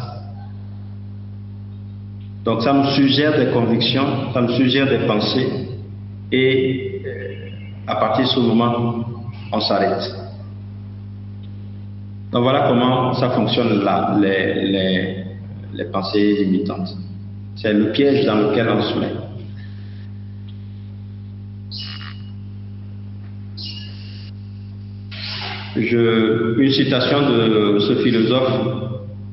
Donc, ça nous suggère des convictions, ça nous suggère des pensées, et à partir de ce moment, on s'arrête. Donc, voilà comment ça fonctionne là, les pensées limitantes. C'est le piège dans lequel on se met. Une citation de ce philosophe: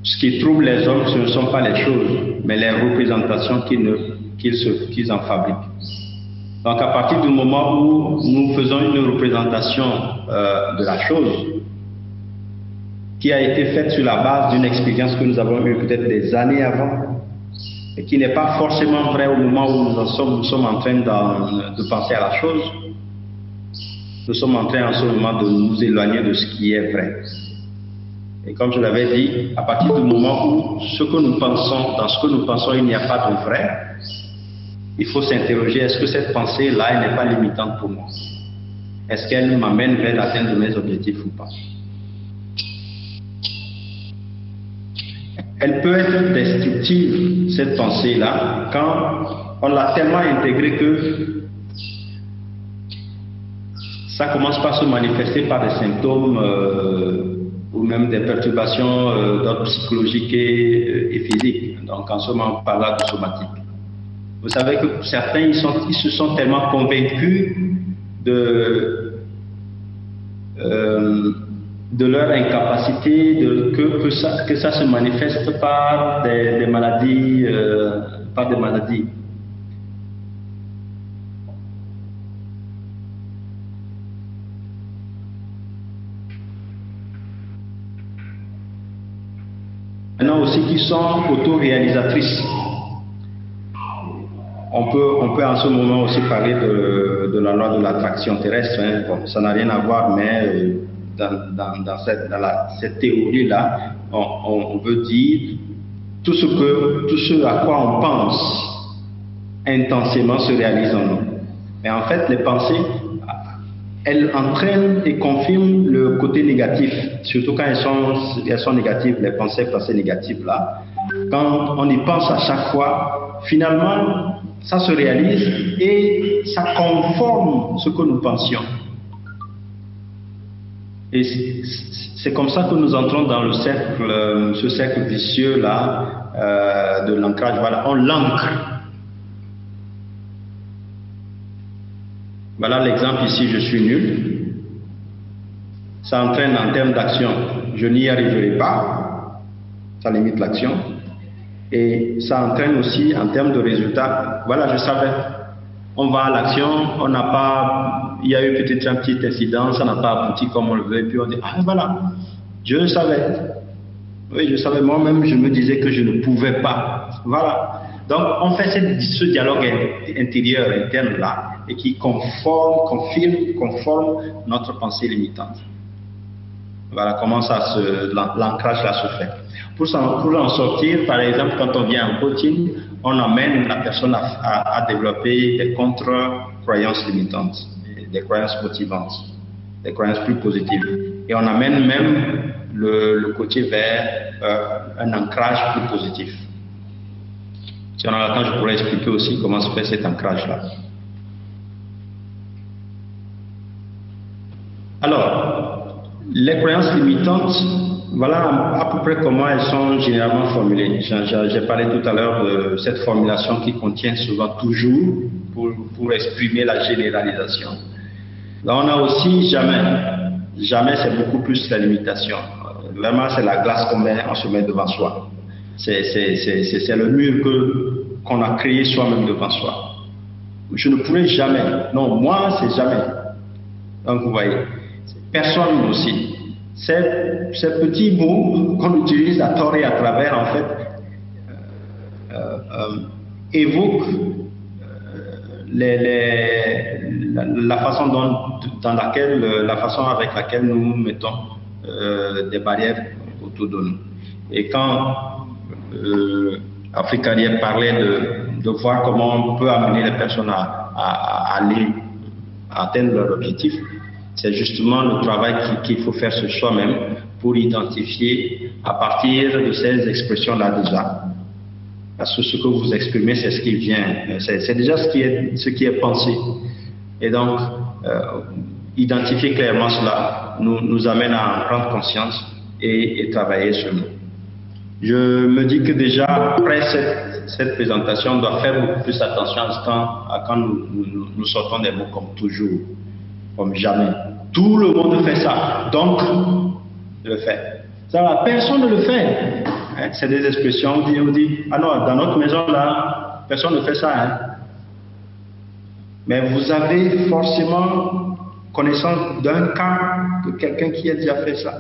ce qui trouble les hommes, ce ne sont pas les choses, mais les représentations qu'ils en fabriquent. Donc à partir du moment où nous faisons une représentation de la chose qui a été faite sur la base d'une expérience que nous avons eue peut-être des années avant, et qui n'est pas forcément vraie au moment où nous sommes en train de penser à la chose, nous sommes en train en ce moment de nous éloigner de ce qui est vrai. Et comme je l'avais dit, à partir du moment où dans ce que nous pensons, il n'y a pas de vrai, il faut s'interroger, est-ce que cette pensée-là, elle n'est pas limitante pour moi? Est-ce qu'elle m'amène vers l'atteinte de mes objectifs ou pas? Elle peut être destructive, cette pensée-là, quand on l'a tellement intégrée que ça commence par se manifester par des symptômes ou même des perturbations d'ordre psychologique et physique. Donc en ce moment, on parle là de somatique. Vous savez que certains, ils se sont tellement convaincus de leur incapacité, que ça se manifeste par des maladies, Maintenant aussi qui sont autoréalisatrices. On peut en ce moment aussi parler de la loi de l'attraction terrestre. Hein. Bon, ça n'a rien à voir, mais dans cette théorie-là, on veut dire tout ce à quoi on pense intensément se réalise en nous. Mais en fait, les pensées, elles entraînent et confirment le côté négatif, surtout quand elles sont négatives, les pensées passées négatives là. Quand on y pense à chaque fois, finalement, ça se réalise et ça conforme ce que nous pensions. Et c'est comme ça que nous entrons dans ce cercle vicieux là de l'ancrage. Voilà, on l'ancre. Voilà l'exemple ici, je suis nul. Ça entraîne en termes d'action, je n'y arriverai pas. Ça limite l'action. Et ça entraîne aussi en termes de résultats. Voilà, je savais. On va à l'action, il y a eu peut-être un petit incident, ça n'a pas abouti comme on le veut, et puis on dit, ah voilà, je le savais. Oui, je savais, moi-même, je me disais que je ne pouvais pas. Voilà. Donc, on fait ce dialogue intérieur, interne là, et qui conforme notre pensée limitante. Voilà comment l'ancrage là se fait. Pour en sortir, par exemple, quand on vient en coaching, on amène la personne à développer des contre-croyances limitantes, des croyances motivantes, des croyances plus positives. Et on amène même le coaché vers un ancrage plus positif. Si on a le temps, je pourrais expliquer aussi comment se fait cet ancrage-là. Alors, les croyances limitantes, voilà à peu près comment elles sont généralement formulées. J'ai parlé tout à l'heure de cette formulation qui contient souvent toujours pour exprimer la généralisation. Là, on a aussi jamais. Jamais, c'est beaucoup plus la limitation. Vraiment, c'est la glace qu'on se met devant soi. C'est le mur qu'on a créé soi-même devant soi. Je ne pourrais jamais, non, moi, c'est jamais. Donc, vous voyez, personne aussi. Ces petits mots qu'on utilise à tort et à travers, en fait, évoquent la façon la façon avec laquelle nous mettons des barrières autour de nous. Et quand Africariel parlait de voir comment on peut amener les personnes à aller atteindre leur objectif, c'est justement le travail qu'il faut faire sur soi-même pour identifier à partir de ces expressions-là déjà. Parce que ce que vous exprimez, c'est ce qui vient, c'est déjà ce qui est pensé. Et donc, identifier clairement cela nous amène à en prendre conscience et travailler sur nous. Je me dis que déjà, après cette présentation, on doit faire beaucoup plus attention à quand nous sortons des mots comme toujours, comme jamais. Tout le monde fait ça, donc je le fais. Ça, personne ne le fait. Hein? C'est des expressions, on dit, ah non, dans notre maison là, personne ne fait ça. Hein? Mais vous avez forcément connaissance d'un cas de quelqu'un qui a déjà fait ça.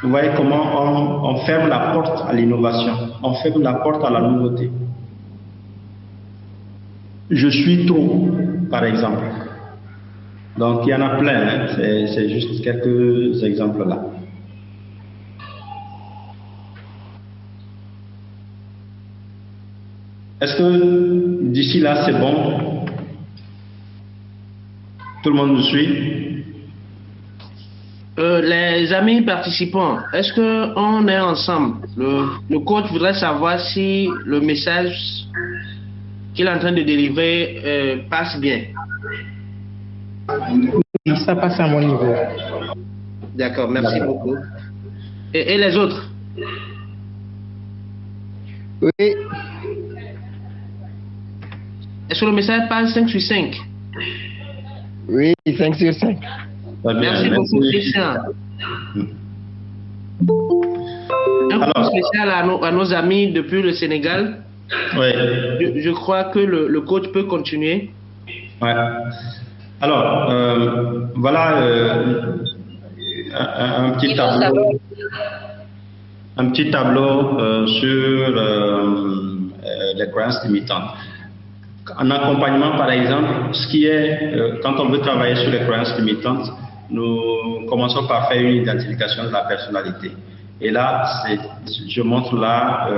Vous voyez comment on ferme la porte à l'innovation, on ferme la porte à la nouveauté. Je suis trop, par exemple. Donc il y en a plein, hein? C'est juste quelques exemples là. Est-ce que d'ici là c'est bon? Tout le monde me suit? Les amis participants, est-ce qu'on est ensemble? Le coach voudrait savoir si le message qu'il est en train de délivrer passe bien. Oui, ça passe à mon niveau. D'accord, merci beaucoup. Et les autres? Oui. Est-ce que le message passe 5 sur 5? Oui, 5 sur 5. Merci beaucoup, Christian. Un coup spécial à nos amis depuis le Sénégal. Oui. Je crois que le coach peut continuer. Ouais. Alors, voilà un petit tableau. Un petit tableau sur les croyances limitantes. En accompagnement, par exemple, ce qui est, quand on veut travailler sur les croyances limitantes, nous commençons par faire une identification de la personnalité. Et là, je montre là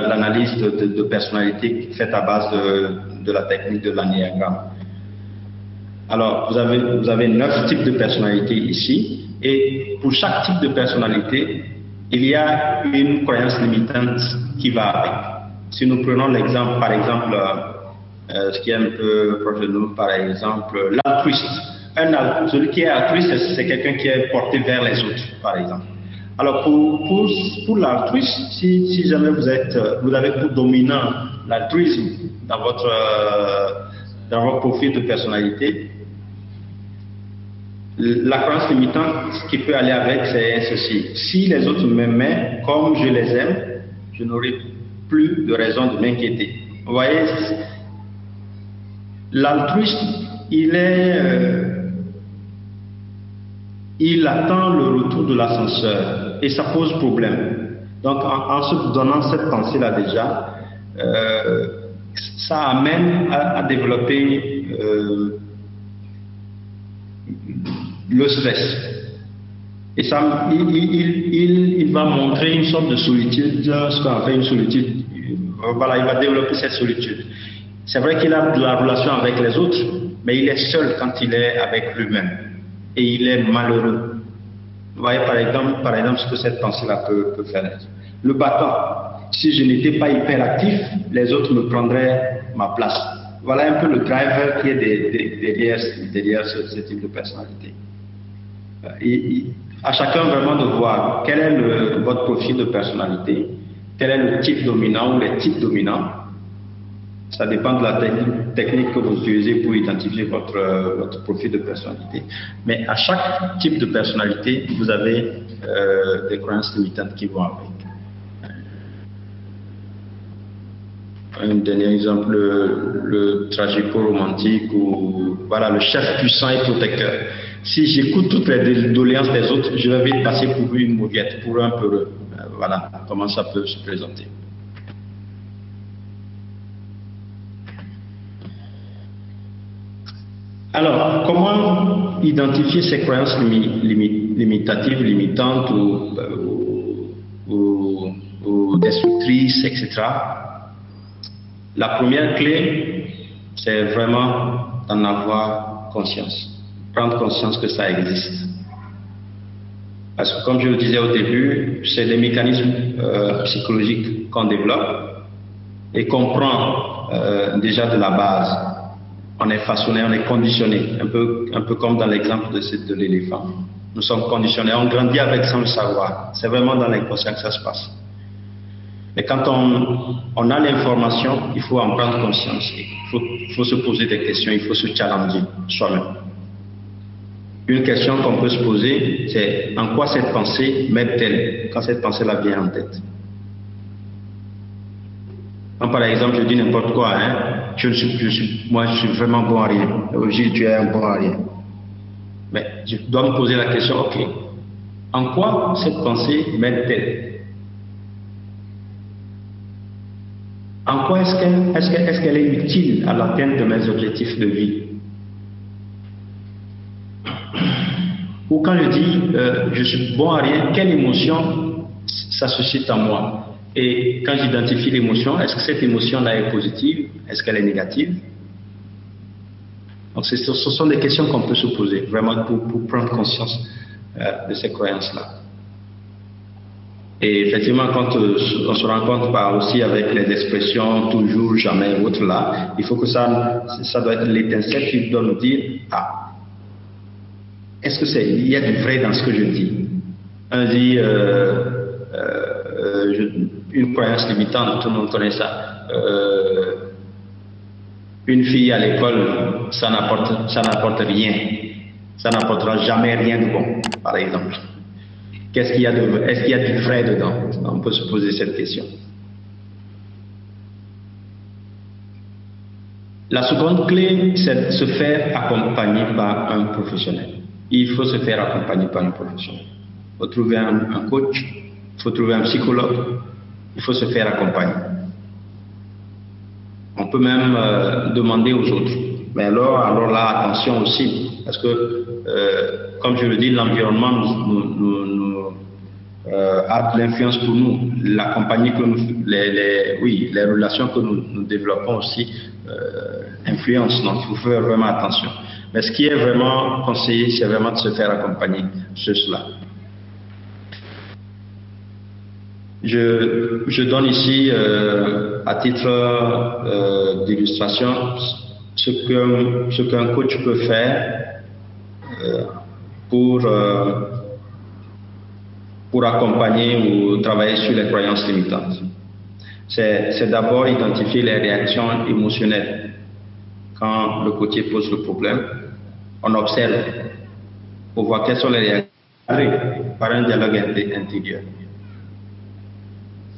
l'analyse de personnalité faite à base de la technique de l'ennéagramme. Alors, vous avez 9 types de personnalités ici, et pour chaque type de personnalité, il y a une croyance limitante qui va avec. Si nous prenons l'exemple, par exemple, ce qui est un peu proche de nous, par exemple, l'altruiste. Celui qui est altruiste, c'est quelqu'un qui est porté vers les autres, par exemple. Alors, pour l'altruiste, si jamais vous avez pour dominant l'altruisme dans votre profil de personnalité, la croyance limitante qui peut aller avec, c'est ceci. Si les autres m'aimaient comme je les aime, je n'aurai plus de raison de m'inquiéter. Vous voyez, l'altruiste, il attend le retour de l'ascenseur et ça pose problème. Donc, en se donnant cette pensée-là déjà, ça amène à développer le stress. Et ça, il va montrer une sorte de solitude, ce qu'on appelle une solitude. Voilà, il va développer cette solitude. C'est vrai qu'il a de la relation avec les autres, mais il est seul quand il est avec lui-même. Et il est malheureux. Vous voyez par exemple ce que cette pensée-là peut faire. Le battant, si je n'étais pas hyperactif, les autres me prendraient ma place. Voilà un peu le driver qui est derrière ce type de personnalité. À chacun vraiment de voir quel est votre profil de personnalité, quel est le type dominant ou les types dominants. Ça dépend de la technique que vous utilisez pour identifier votre profil de personnalité. Mais à chaque type de personnalité, vous avez des croyances limitantes qui vont avec. Un dernier exemple, le tragico-romantique ou voilà, le chef puissant et protecteur. Si j'écoute toutes les doléances des autres, je vais vite passer pour une mauviette, pour un peureux. Voilà comment ça peut se présenter. Alors, comment identifier ces croyances limitatives, limitantes ou destructrices, etc. La première clé, c'est vraiment d'en avoir conscience. Prendre conscience que ça existe. Parce que comme je le disais au début, c'est des mécanismes psychologiques qu'on développe et qu'on prend déjà de la base. On est façonné, on est conditionné, un peu comme dans l'exemple de l'éléphant. Nous sommes conditionnés, on grandit avec sans le savoir. C'est vraiment dans l'inconscient que ça se passe. Mais quand on a l'information, il faut en prendre conscience. Il faut se poser des questions, il faut se challenger soi-même. Une question qu'on peut se poser, c'est en quoi cette pensée m'aide-t-elle quand cette pensée-là vient en tête? Quand par exemple je dis n'importe quoi, hein, moi je suis vraiment bon à rien. Gilles, tu es un bon à rien. Mais je dois me poser la question, ok, en quoi cette pensée m'aide-t-elle? En quoi est-ce qu'elle est utile à l'atteinte de mes objectifs de vie? Ou quand je dis je suis bon à rien, quelle émotion ça suscite en moi? Et quand j'identifie l'émotion, est-ce que cette émotion-là est positive? Est-ce qu'elle est négative? Donc ce sont des questions qu'on peut se poser, vraiment pour prendre conscience de ces croyances-là. Et effectivement, quand on se rencontre aussi avec les expressions toujours, jamais, autres là, il faut que ça doit être l'étincelle qui doit nous dire, ah, est-ce que il y a du vrai dans ce que je dis? On dit, une croyance limitante, tout le monde connaît ça. Une fille à l'école, ça n'apporte rien. Ça n'apportera jamais rien de bon, par exemple. Est-ce qu'il y a du vrai dedans? On peut se poser cette question. La seconde clé, c'est de se faire accompagner par un professionnel. Il faut se faire accompagner par un professionnel. Il faut trouver un coach, il faut trouver un psychologue, il faut se faire accompagner. On peut même demander aux autres. Mais alors là, attention aussi, parce que, comme je le dis, l'environnement a de l'influence pour nous. La compagnie que les relations que nous développons aussi influencent. Donc, il faut faire vraiment attention. Mais ce qui est vraiment conseillé, c'est vraiment de se faire accompagner sur cela. Je donne ici, à titre d'illustration, ce qu'un coach peut faire pour accompagner ou travailler sur les croyances limitantes. C'est d'abord identifier les réactions émotionnelles. Quand le coach pose le problème, on observe pour voir quelles sont les réactions par un dialogue intérieur.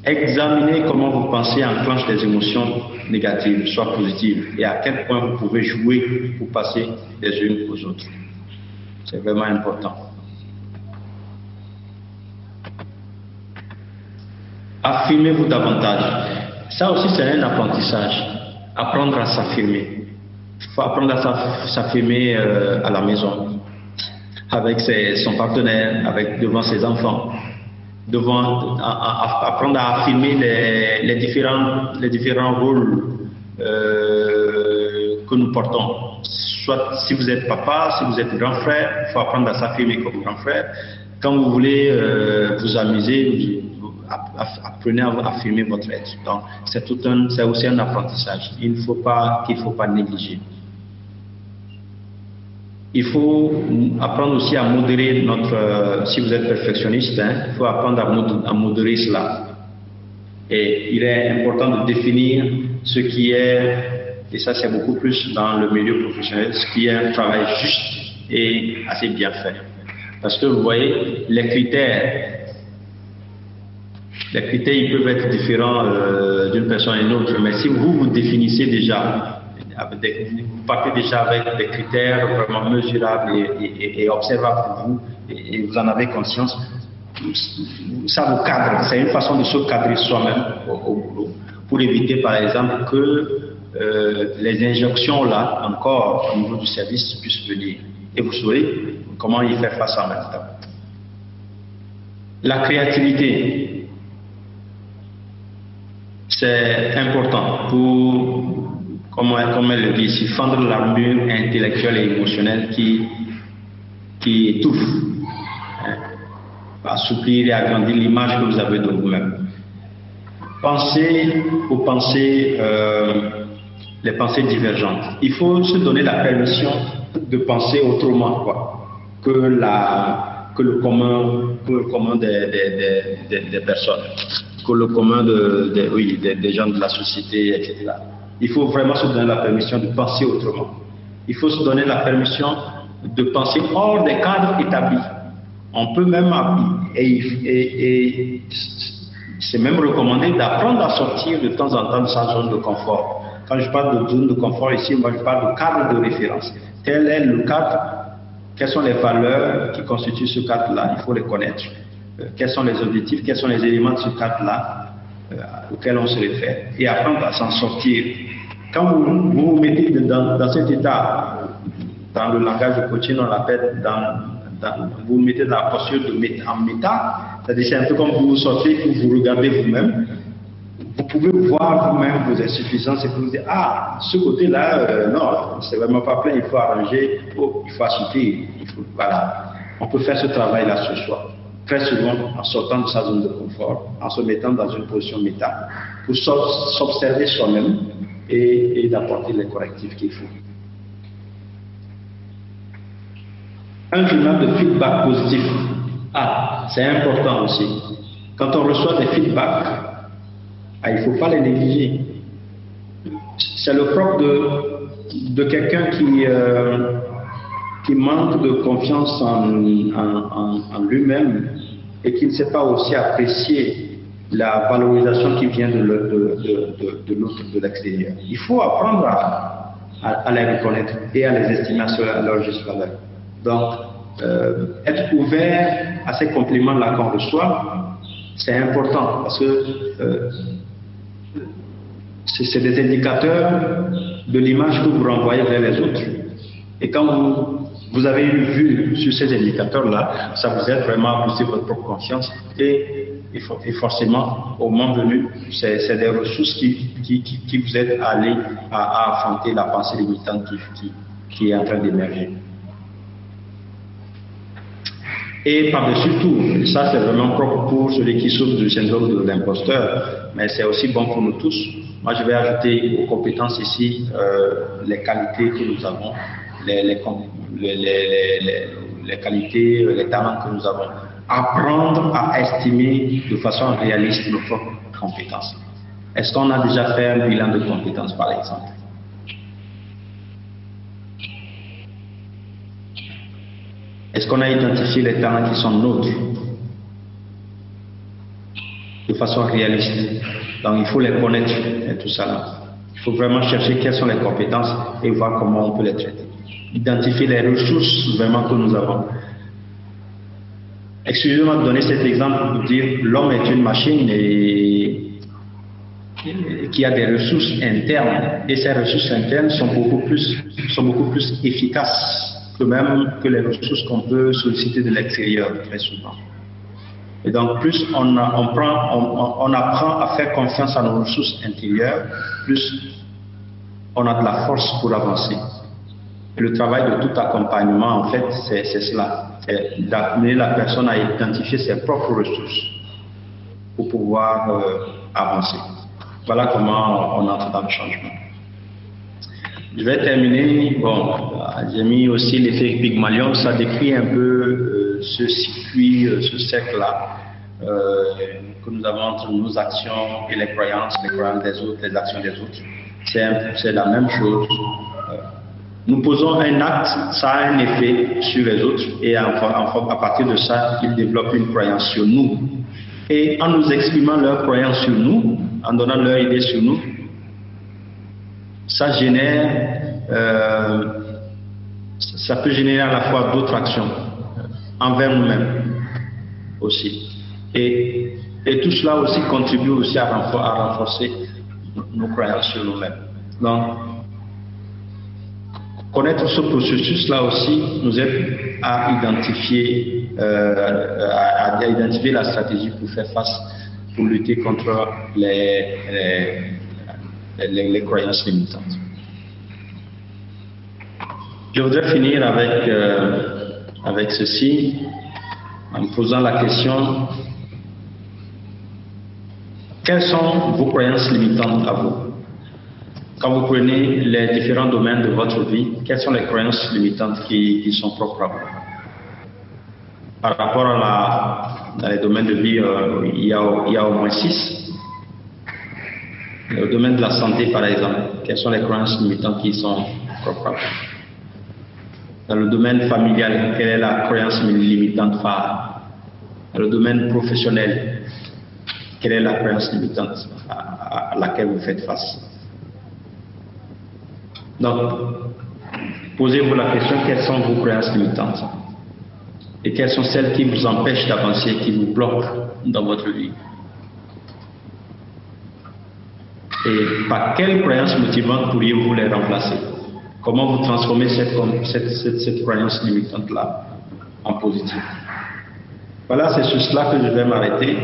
Examinez comment vos pensées enclenchent des émotions négatives, soit positives, et à quel point vous pouvez jouer pour passer des unes aux autres. C'est vraiment important. Affirmez-vous davantage. Ça aussi, c'est un apprentissage. Apprendre à s'affirmer. Il faut apprendre à s'affirmer à la maison, avec son partenaire, devant ses enfants. Apprendre à affirmer les différents rôles que nous portons. Soit si vous êtes papa, si vous êtes grand frère, il faut apprendre à s'affirmer comme grand frère. Quand vous voulez vous amuser, apprenez à affirmer votre être. Donc c'est aussi un apprentissage qu'il ne faut pas négliger. Il faut apprendre aussi à modérer si vous êtes perfectionniste, il faut apprendre à modérer cela. Et il est important de définir ce qui est, et ça c'est beaucoup plus dans le milieu professionnel, ce qui est un travail juste et assez bien fait. Parce que vous voyez, les critères ils peuvent être différents d'une personne à une autre, mais si vous définissez déjà, vous partez déjà avec des critères vraiment mesurables et observables pour vous, et vous en avez conscience, ça vous cadre. C'est une façon de se cadrer soi-même au boulot, pour éviter par exemple que les injonctions là, encore au niveau du service, puissent venir. Et vous saurez comment y faire face en même temps. La créativité, c'est important pour, comme elle le dit ici, fendre l'armure intellectuelle et émotionnelle qui étouffe, hein, assouplir et agrandir l'image que vous avez de vous-même. Pensez les pensées divergentes. Il faut se donner la permission de penser autrement, quoi, que le commun des personnes, que le commun des gens de la société, etc. Il faut vraiment se donner la permission de penser autrement. Il faut se donner la permission de penser hors des cadres établis. On peut même, et c'est même recommandé d'apprendre à sortir de temps en temps de sa zone de confort. Quand je parle de zone de confort ici, moi je parle de cadre de référence. Tel est le cadre, quelles sont les valeurs qui constituent ce cadre-là, il faut les connaître. Quels sont les objectifs, quels sont les éléments de ce cadre-là auxquels on se réfère, et apprendre à s'en sortir. Quand vous vous mettez dans cet état, dans le langage de coaching, on l'appelle, vous vous mettez dans la posture en méta, c'est-à-dire c'est un peu comme vous sortez, vous regardez vous-même, vous pouvez voir vous-même vos insuffisances et vous dire, ah, ce côté-là, non, c'est vraiment pas plein, il faut arranger, il faut assouplir, voilà. On peut faire ce travail-là ce soir. Très souvent, en sortant de sa zone de confort, en se mettant dans une position méta, pour s'observer soi-même et d'apporter les correctifs qu'il faut. Un climat de feedback positif. Ah, c'est important aussi. Quand on reçoit des feedbacks, il ne faut pas les négliger. C'est le propre de quelqu'un qui manque de confiance en lui-même et qui ne sait pas aussi apprécier la valorisation qui vient de l'autre, de l'extérieur. Il faut apprendre à les reconnaître et à les estimer sur leur juste valeur. Donc, être ouvert à ces compliments-là qu'on reçoit, c'est important parce que c'est des indicateurs de l'image que vous renvoyez vers les autres. Et quand vous avez une vue sur ces indicateurs-là, ça vous aide vraiment à booster votre propre confiance. Et forcément, au moment venu, c'est des ressources qui vous aident à aller à affronter la pensée limitante qui est en train d'émerger. Et par-dessus tout, ça c'est vraiment propre pour celui qui souffre du syndrome de l'imposteur, mais c'est aussi bon pour nous tous. Moi je vais ajouter aux compétences ici les qualités que nous avons, les qualités, les talents que nous avons. Apprendre à estimer de façon réaliste nos propres compétences. Est-ce qu'on a déjà fait un bilan de compétences par exemple? Est-ce qu'on a identifié les talents qui sont nôtres de façon réaliste? Donc il faut les connaître et tout ça là. Il faut vraiment chercher quelles sont les compétences et voir comment on peut les traiter. Identifier les ressources vraiment que nous avons. Excusez-moi de donner cet exemple pour dire l'homme est une machine qui a des ressources internes et ces ressources internes sont beaucoup plus efficaces que les ressources qu'on peut solliciter de l'extérieur très souvent. Et donc plus on apprend à faire confiance à nos ressources intérieures, plus on a de la force pour avancer. Et le travail de tout accompagnement, en fait, c'est cela. C'est d'amener la personne à identifier ses propres ressources pour pouvoir avancer. Voilà comment on entre dans le changement. Je vais terminer. Bon, j'ai mis aussi l'effet Pygmalion. Ça décrit un peu ce circuit, ce cercle-là. que nous avons entre nos actions et les croyances des autres, les actions des autres. C'est la même chose. Nous posons un acte, ça a un effet sur les autres, et à partir de ça, ils développent une croyance sur nous. Et en nous exprimant leur croyance sur nous, en donnant leur idée sur nous, ça génère, ça peut générer à la fois d'autres actions envers nous-mêmes aussi. Et tout cela aussi contribue aussi à renforcer nos croyances sur nous-mêmes. Donc, connaître ce processus-là aussi nous aide à identifier la stratégie pour faire face, pour lutter contre les croyances limitantes. Je voudrais finir avec ceci, en me posant la question: quelles sont vos croyances limitantes à vous? Quand vous prenez les différents domaines de votre vie, quelles sont les croyances limitantes qui sont propres à vous? Par rapport dans les domaines de vie, il y a au moins 6. Au domaine de la santé, par exemple, quelles sont les croyances limitantes qui sont propres à vous? Dans le domaine familial, quelle est la croyance limitante phare? Dans le domaine professionnel, quelle est la croyance limitante à laquelle vous faites face? Donc, posez-vous la question: quelles sont vos croyances limitantes? Et quelles sont celles qui vous empêchent d'avancer, qui vous bloquent dans votre vie? Et par quelles croyances motivantes pourriez-vous les remplacer? Comment vous transformez cette croyance limitante-là en positive? Voilà, c'est sur cela que je vais m'arrêter,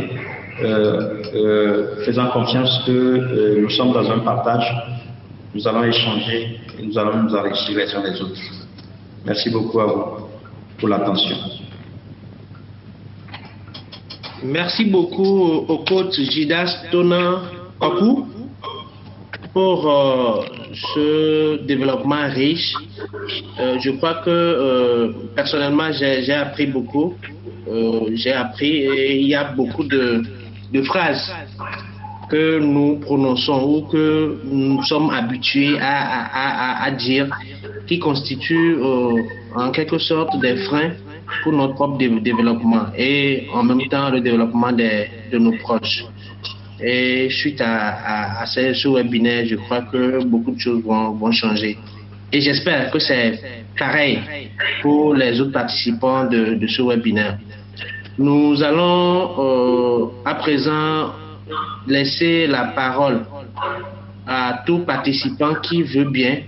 faisant confiance que nous sommes dans un partage. Nous allons échanger et nous allons nous enrichir les uns les autres. Merci beaucoup à vous pour l'attention. Merci beaucoup au coach Jidas Tona Kaku pour ce développement riche. Je crois que personnellement j'ai appris beaucoup. J'ai appris, et il y a beaucoup de phrases que nous prononçons ou que nous sommes habitués à dire, qui constituent en quelque sorte des freins pour notre propre développement et en même temps le développement de nos proches. Et suite à ce webinaire, je crois que beaucoup de choses vont changer. Et j'espère que c'est pareil pour les autres participants de ce webinaire. Nous allons à présent laisser la parole à tout participant qui veut bien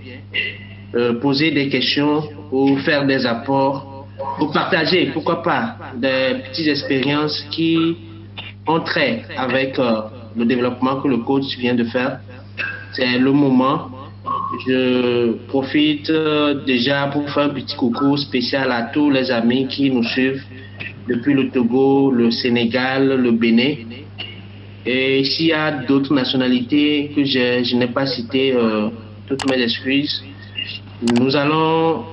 poser des questions ou faire des apports ou partager, pourquoi pas, des petites expériences qui ont trait avec le développement que le coach vient de faire. C'est le moment. Je profite déjà pour faire un petit coucou spécial à tous les amis qui nous suivent depuis le Togo, le Sénégal, le Bénin. Et s'il y a d'autres nationalités que je n'ai pas citées, toutes mes excuses. Nous allons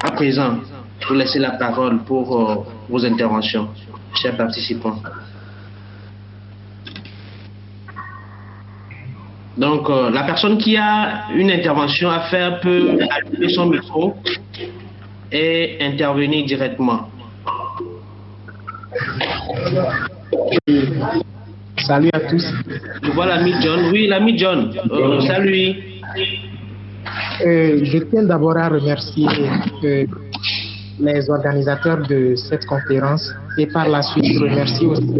à présent vous laisser la parole pour vos interventions, chers participants. Donc, la personne qui a une intervention à faire peut allumer son micro et intervenir directement. Salut à tous. Je vois l'ami John. Oui, l'ami John. Salut. Je tiens d'abord à remercier les organisateurs de cette conférence et par la suite remercier aussi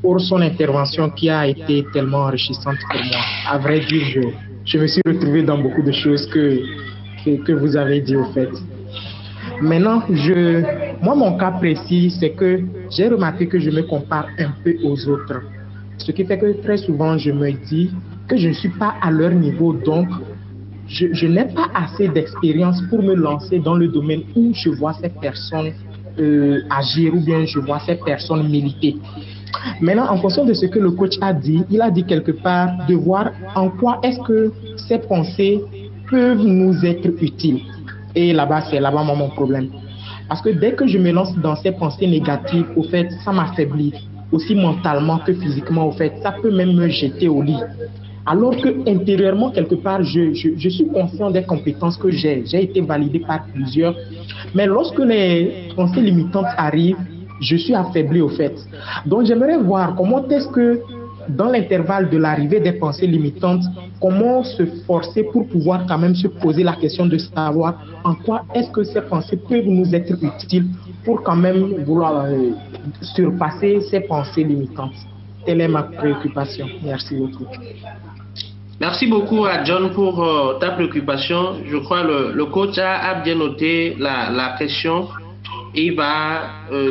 pour son intervention qui a été tellement enrichissante pour moi. À vrai dire, je me suis retrouvé dans beaucoup de choses que vous avez dit au fait. Maintenant, moi, mon cas précis, c'est que j'ai remarqué que je me compare un peu aux autres. Ce qui fait que très souvent, je me dis que je ne suis pas à leur niveau, donc je n'ai pas assez d'expérience pour me lancer dans le domaine où je vois ces personnes agir ou bien je vois ces personnes militer. Maintenant, en fonction de ce que le coach a dit, il a dit quelque part de voir en quoi est-ce que ces pensées peuvent nous être utiles. Et là-bas, c'est là-bas mon problème. Parce que dès que je me lance dans ces pensées négatives, au fait, ça m'affaiblit. aussi mentalement que physiquement, au fait. Ça peut même me jeter au lit. Alors que intérieurement, quelque part, je suis conscient des compétences que j'ai. J'ai été validé par plusieurs. Mais lorsque les pensées limitantes arrivent, je suis affaibli au fait. Donc j'aimerais voir comment est-ce que, dans l'intervalle de l'arrivée des pensées limitantes, comment se forcer pour pouvoir quand même se poser la question de savoir en quoi est-ce que ces pensées peuvent nous être utiles pour quand même vouloir surpasser ces pensées limitantes. Telle est ma préoccupation. Merci beaucoup. Merci beaucoup à John pour ta préoccupation. Je crois que le coach a bien noté la question et il va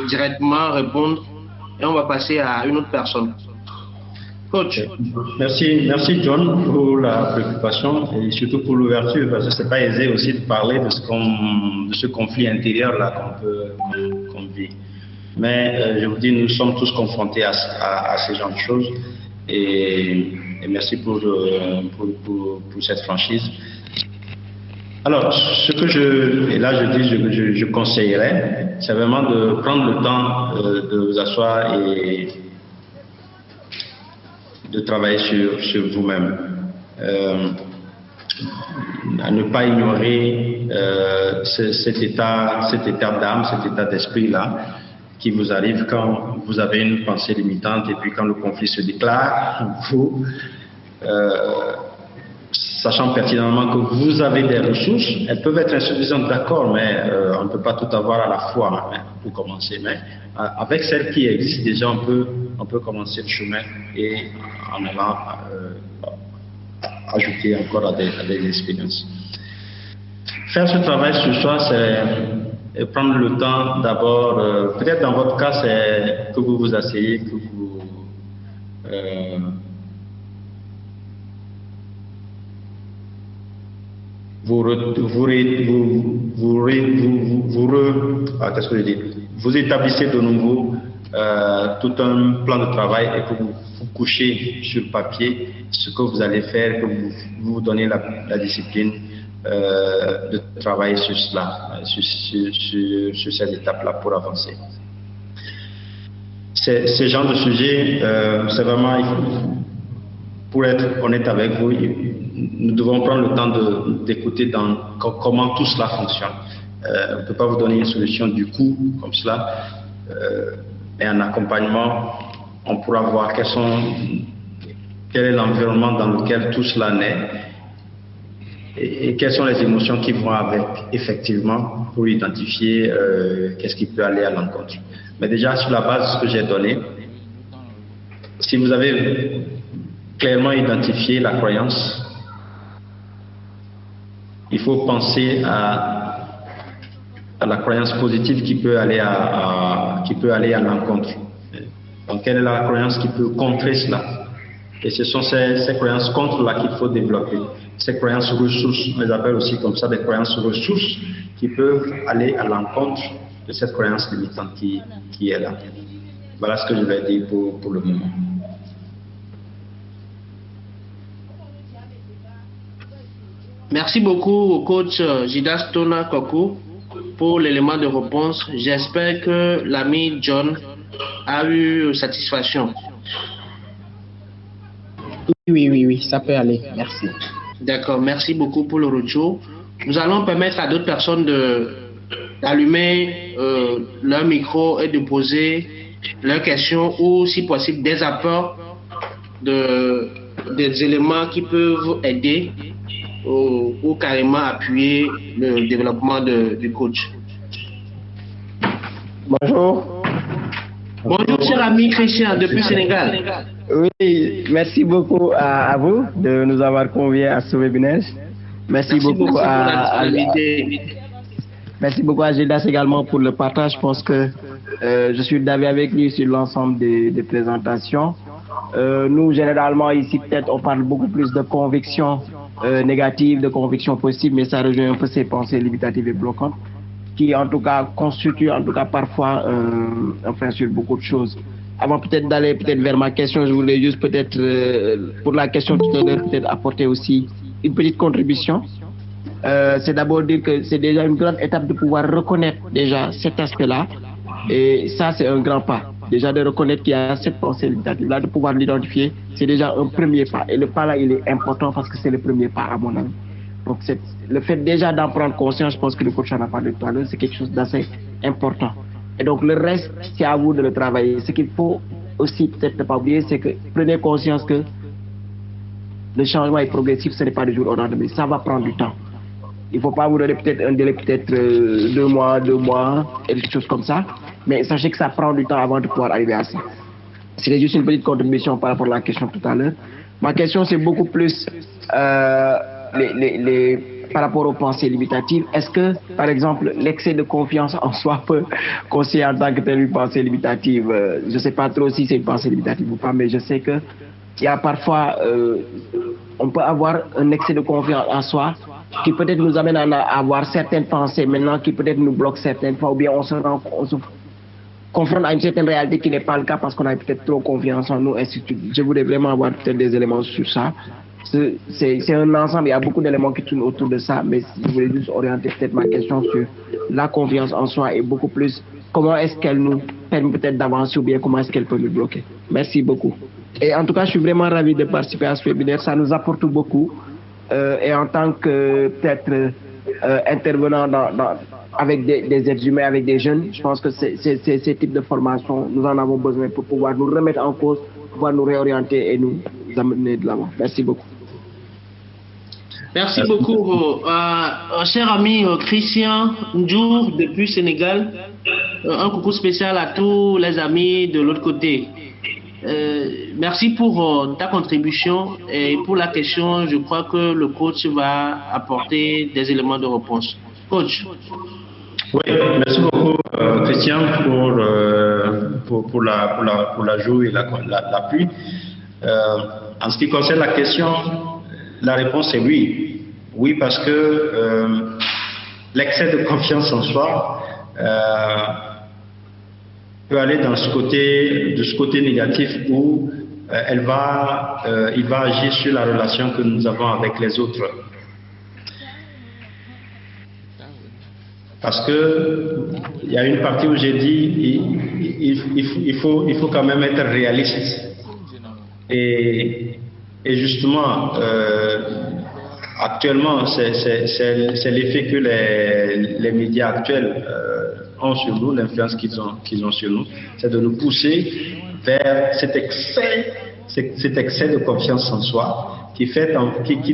directement répondre et on va passer à une autre personne. Coach. Merci John pour la préoccupation et surtout pour l'ouverture parce que c'est pas aisé aussi de parler de ce conflit intérieur là qu'on vit. Mais je vous dis, nous sommes tous confrontés à ces genres de choses et merci pour cette franchise. Alors, ce que je conseillerais, c'est vraiment de prendre le temps de vous asseoir et de travailler sur vous-même. À ne pas ignorer cet état d'âme, cet état d'esprit-là qui vous arrive quand vous avez une pensée limitante et puis quand le conflit se déclare, vous, sachant pertinemment que vous avez des ressources, elles peuvent être insuffisantes, d'accord, mais on ne peut pas tout avoir à la fois hein, pour commencer. Mais avec celles qui existent déjà, on peut commencer le chemin et en allant ajouter encore à des expériences. Faire ce travail ce soir, c'est prendre le temps d'abord, peut-être dans votre cas, c'est que vous vous asseyez, que vous établissez de nouveau tout un plan de travail et que vous couchez sur papier ce que vous allez faire, que vous donnez la discipline de travailler sur cela, sur cette étape-là pour avancer. Ce genre de sujet, c'est vraiment, pour être honnête avec vous, nous devons prendre le temps d'écouter comment tout cela fonctionne. On ne peut pas vous donner une solution du coup, comme cela, mais en accompagnement, on pourra voir quel est l'environnement dans lequel tout cela naît et quelles sont les émotions qui vont avec, effectivement, pour identifier qu'est-ce qui peut aller à l'encontre. Mais déjà, sur la base de ce que j'ai donné, si vous avez clairement identifié la croyance, il faut penser à la croyance positive qui peut aller à l'encontre. Donc, quelle est la croyance qui peut contrer cela? Et ce sont ces croyances contre-là qu'il faut développer. Ces croyances ressources, on les appelle aussi comme ça des croyances ressources qui peuvent aller à l'encontre de cette croyance limitante qui est là. Voilà ce que je vais dire pour le moment. Merci beaucoup au coach Jidas Tona Kokou pour l'élément de réponse. J'espère que l'ami John a eu satisfaction. Oui, ça peut aller. Merci. D'accord, merci beaucoup pour le retour. Nous allons permettre à d'autres personnes d'allumer leur micro et de poser leurs questions ou, si possible, des apports des éléments qui peuvent aider ou carrément appuyer le développement du coach. Bonjour. Bonjour, cher ami Christian, depuis Sénégal. Oui, merci beaucoup à vous de nous avoir conviés à ce webinaire. Merci beaucoup à Gildas également pour le partage. Je pense que je suis d'avis avec lui sur l'ensemble des présentations. Nous, généralement, ici, peut-être, on parle beaucoup plus de convictions négatives, de convictions positives, mais ça rejoint un peu ces pensées limitatives et bloquantes qui, en tout cas, constituent, en tout cas, parfois, un frein sur beaucoup de choses. Avant peut-être d'aller vers ma question, je voulais juste peut-être, pour la question tout à l'heure, peut-être apporter aussi une petite contribution. C'est d'abord dire que c'est déjà une grande étape de pouvoir reconnaître déjà cet aspect-là. Et ça, c'est un grand pas. Déjà de reconnaître qu'il y a cette pensée limitative-là, de pouvoir l'identifier, c'est déjà un premier pas. Et le pas là, il est important parce que c'est le premier pas, à mon avis. Donc le fait déjà d'en prendre conscience, je pense que le coach en a parlé tout à l'heure, c'est quelque chose d'assez important. Et donc le reste, c'est à vous de le travailler. Ce qu'il faut aussi peut-être ne pas oublier, c'est que prenez conscience que le changement est progressif, ce n'est pas du jour au lendemain, ça va prendre du temps. Il ne faut pas vous donner peut-être un délai, peut-être 2 mois, et des choses comme ça. Mais sachez que ça prend du temps avant de pouvoir arriver à ça. C'était juste une petite contribution par rapport à la question tout à l'heure. Ma question, c'est beaucoup plus par rapport aux pensées limitatives. Est-ce que, par exemple, l'excès de confiance en soi peut considérer en tant que telle une pensée limitative? Je ne sais pas trop si c'est une pensée limitative ou pas, mais je sais que il y a parfois, on peut avoir un excès de confiance en soi qui peut-être nous amène à avoir certaines pensées maintenant qui peut-être nous bloquent certaines fois, ou bien on se confronte à une certaine réalité qui n'est pas le cas parce qu'on a peut-être trop confiance en nous, ainsi de suite. Je voudrais vraiment avoir peut-être des éléments sur ça. C'est un ensemble, il y a beaucoup d'éléments qui tournent autour de ça, mais je voulais juste orienter peut-être ma question sur la confiance en soi et beaucoup plus comment est-ce qu'elle nous permet peut-être d'avancer ou bien comment est-ce qu'elle peut nous bloquer. Merci beaucoup. Et en tout cas, je suis vraiment ravi de participer à ce webinaire, ça nous apporte beaucoup. Et en tant que peut-être intervenant avec des êtres humains, avec des jeunes, je pense que ces types de formations, nous en avons besoin pour pouvoir nous remettre en cause, pouvoir nous réorienter et nous amener de l'avant. Merci beaucoup. Merci beaucoup, cher ami Christian Ndjour depuis Sénégal. Un coucou spécial à tous les amis de l'autre côté. Merci pour ta contribution et pour la question. Je crois que le coach va apporter des éléments de réponse. Coach. Oui, merci beaucoup Christian pour l'ajout et l'appui. En ce qui concerne la question, la réponse est oui. Oui, parce que l'excès de confiance en soi peut aller dans ce côté négatif où il va agir sur la relation que nous avons avec les autres. Parce que il y a une partie où j'ai dit il faut quand même être réaliste. Et justement, actuellement, c'est l'effet que les médias actuels ont sur nous, l'influence qu'ils ont sur nous, c'est de nous pousser vers cet excès de confiance en soi qui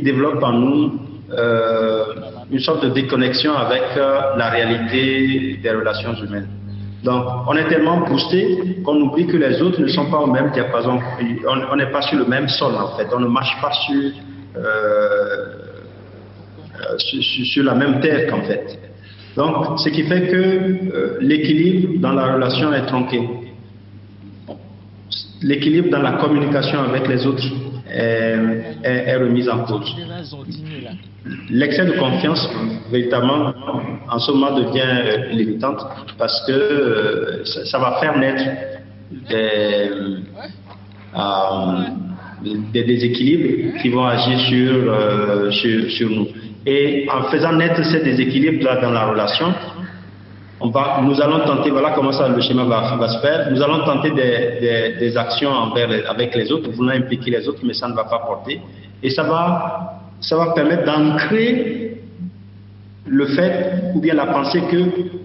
développe en nous une sorte de déconnexion avec la réalité des relations humaines. Donc, on est tellement boosté qu'on oublie que les autres ne sont pas au même diapason. On n'est pas sur le même sol, en fait. On ne marche pas sur la même terre, qu'en fait. Donc, ce qui fait que l'équilibre dans la relation est tronqué. L'équilibre dans la communication avec les autres est remis en cause. L'excès de confiance, véritablement, en ce moment devient limitante parce que ça va faire naître des déséquilibres qui vont agir sur nous. Et en faisant naître ces déséquilibres dans la relation, nous allons tenter, voilà comment ça le schéma va se faire, nous allons tenter des actions avec les autres, voulant impliquer les autres, mais ça ne va pas porter. Et ça va permettre d'ancrer le fait ou bien la pensée que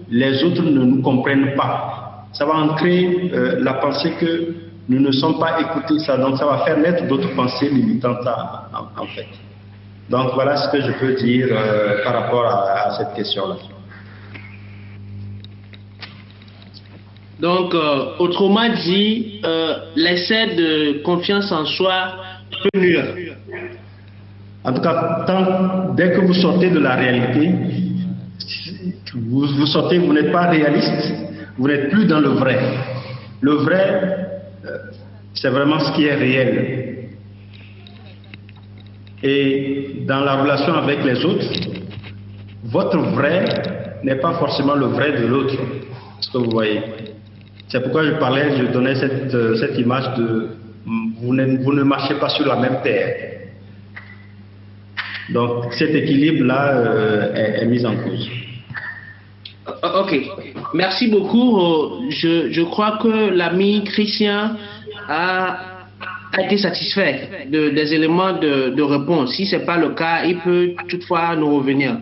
les autres ne nous comprennent pas. Ça va ancrer la pensée que nous ne sommes pas écoutés. Donc ça va faire naître d'autres pensées limitantes en fait. Donc voilà ce que je peux dire par rapport à cette question-là. Donc, autrement dit, l'excès de confiance en soi peut nuire. En tout cas, dès que vous sortez de la réalité, vous sortez, vous n'êtes pas réaliste, vous n'êtes plus dans le vrai. Le vrai, c'est vraiment ce qui est réel. Et dans la relation avec les autres, votre vrai n'est pas forcément le vrai de l'autre. Ce que vous voyez. C'est pourquoi je donnais cette image de vous ne marchez pas sur la même terre. Donc cet équilibre-là est mis en cause. Ok, Merci beaucoup. Je crois que l'ami Christian a été satisfait des éléments de réponse. Si ce n'est pas le cas, il peut toutefois nous revenir.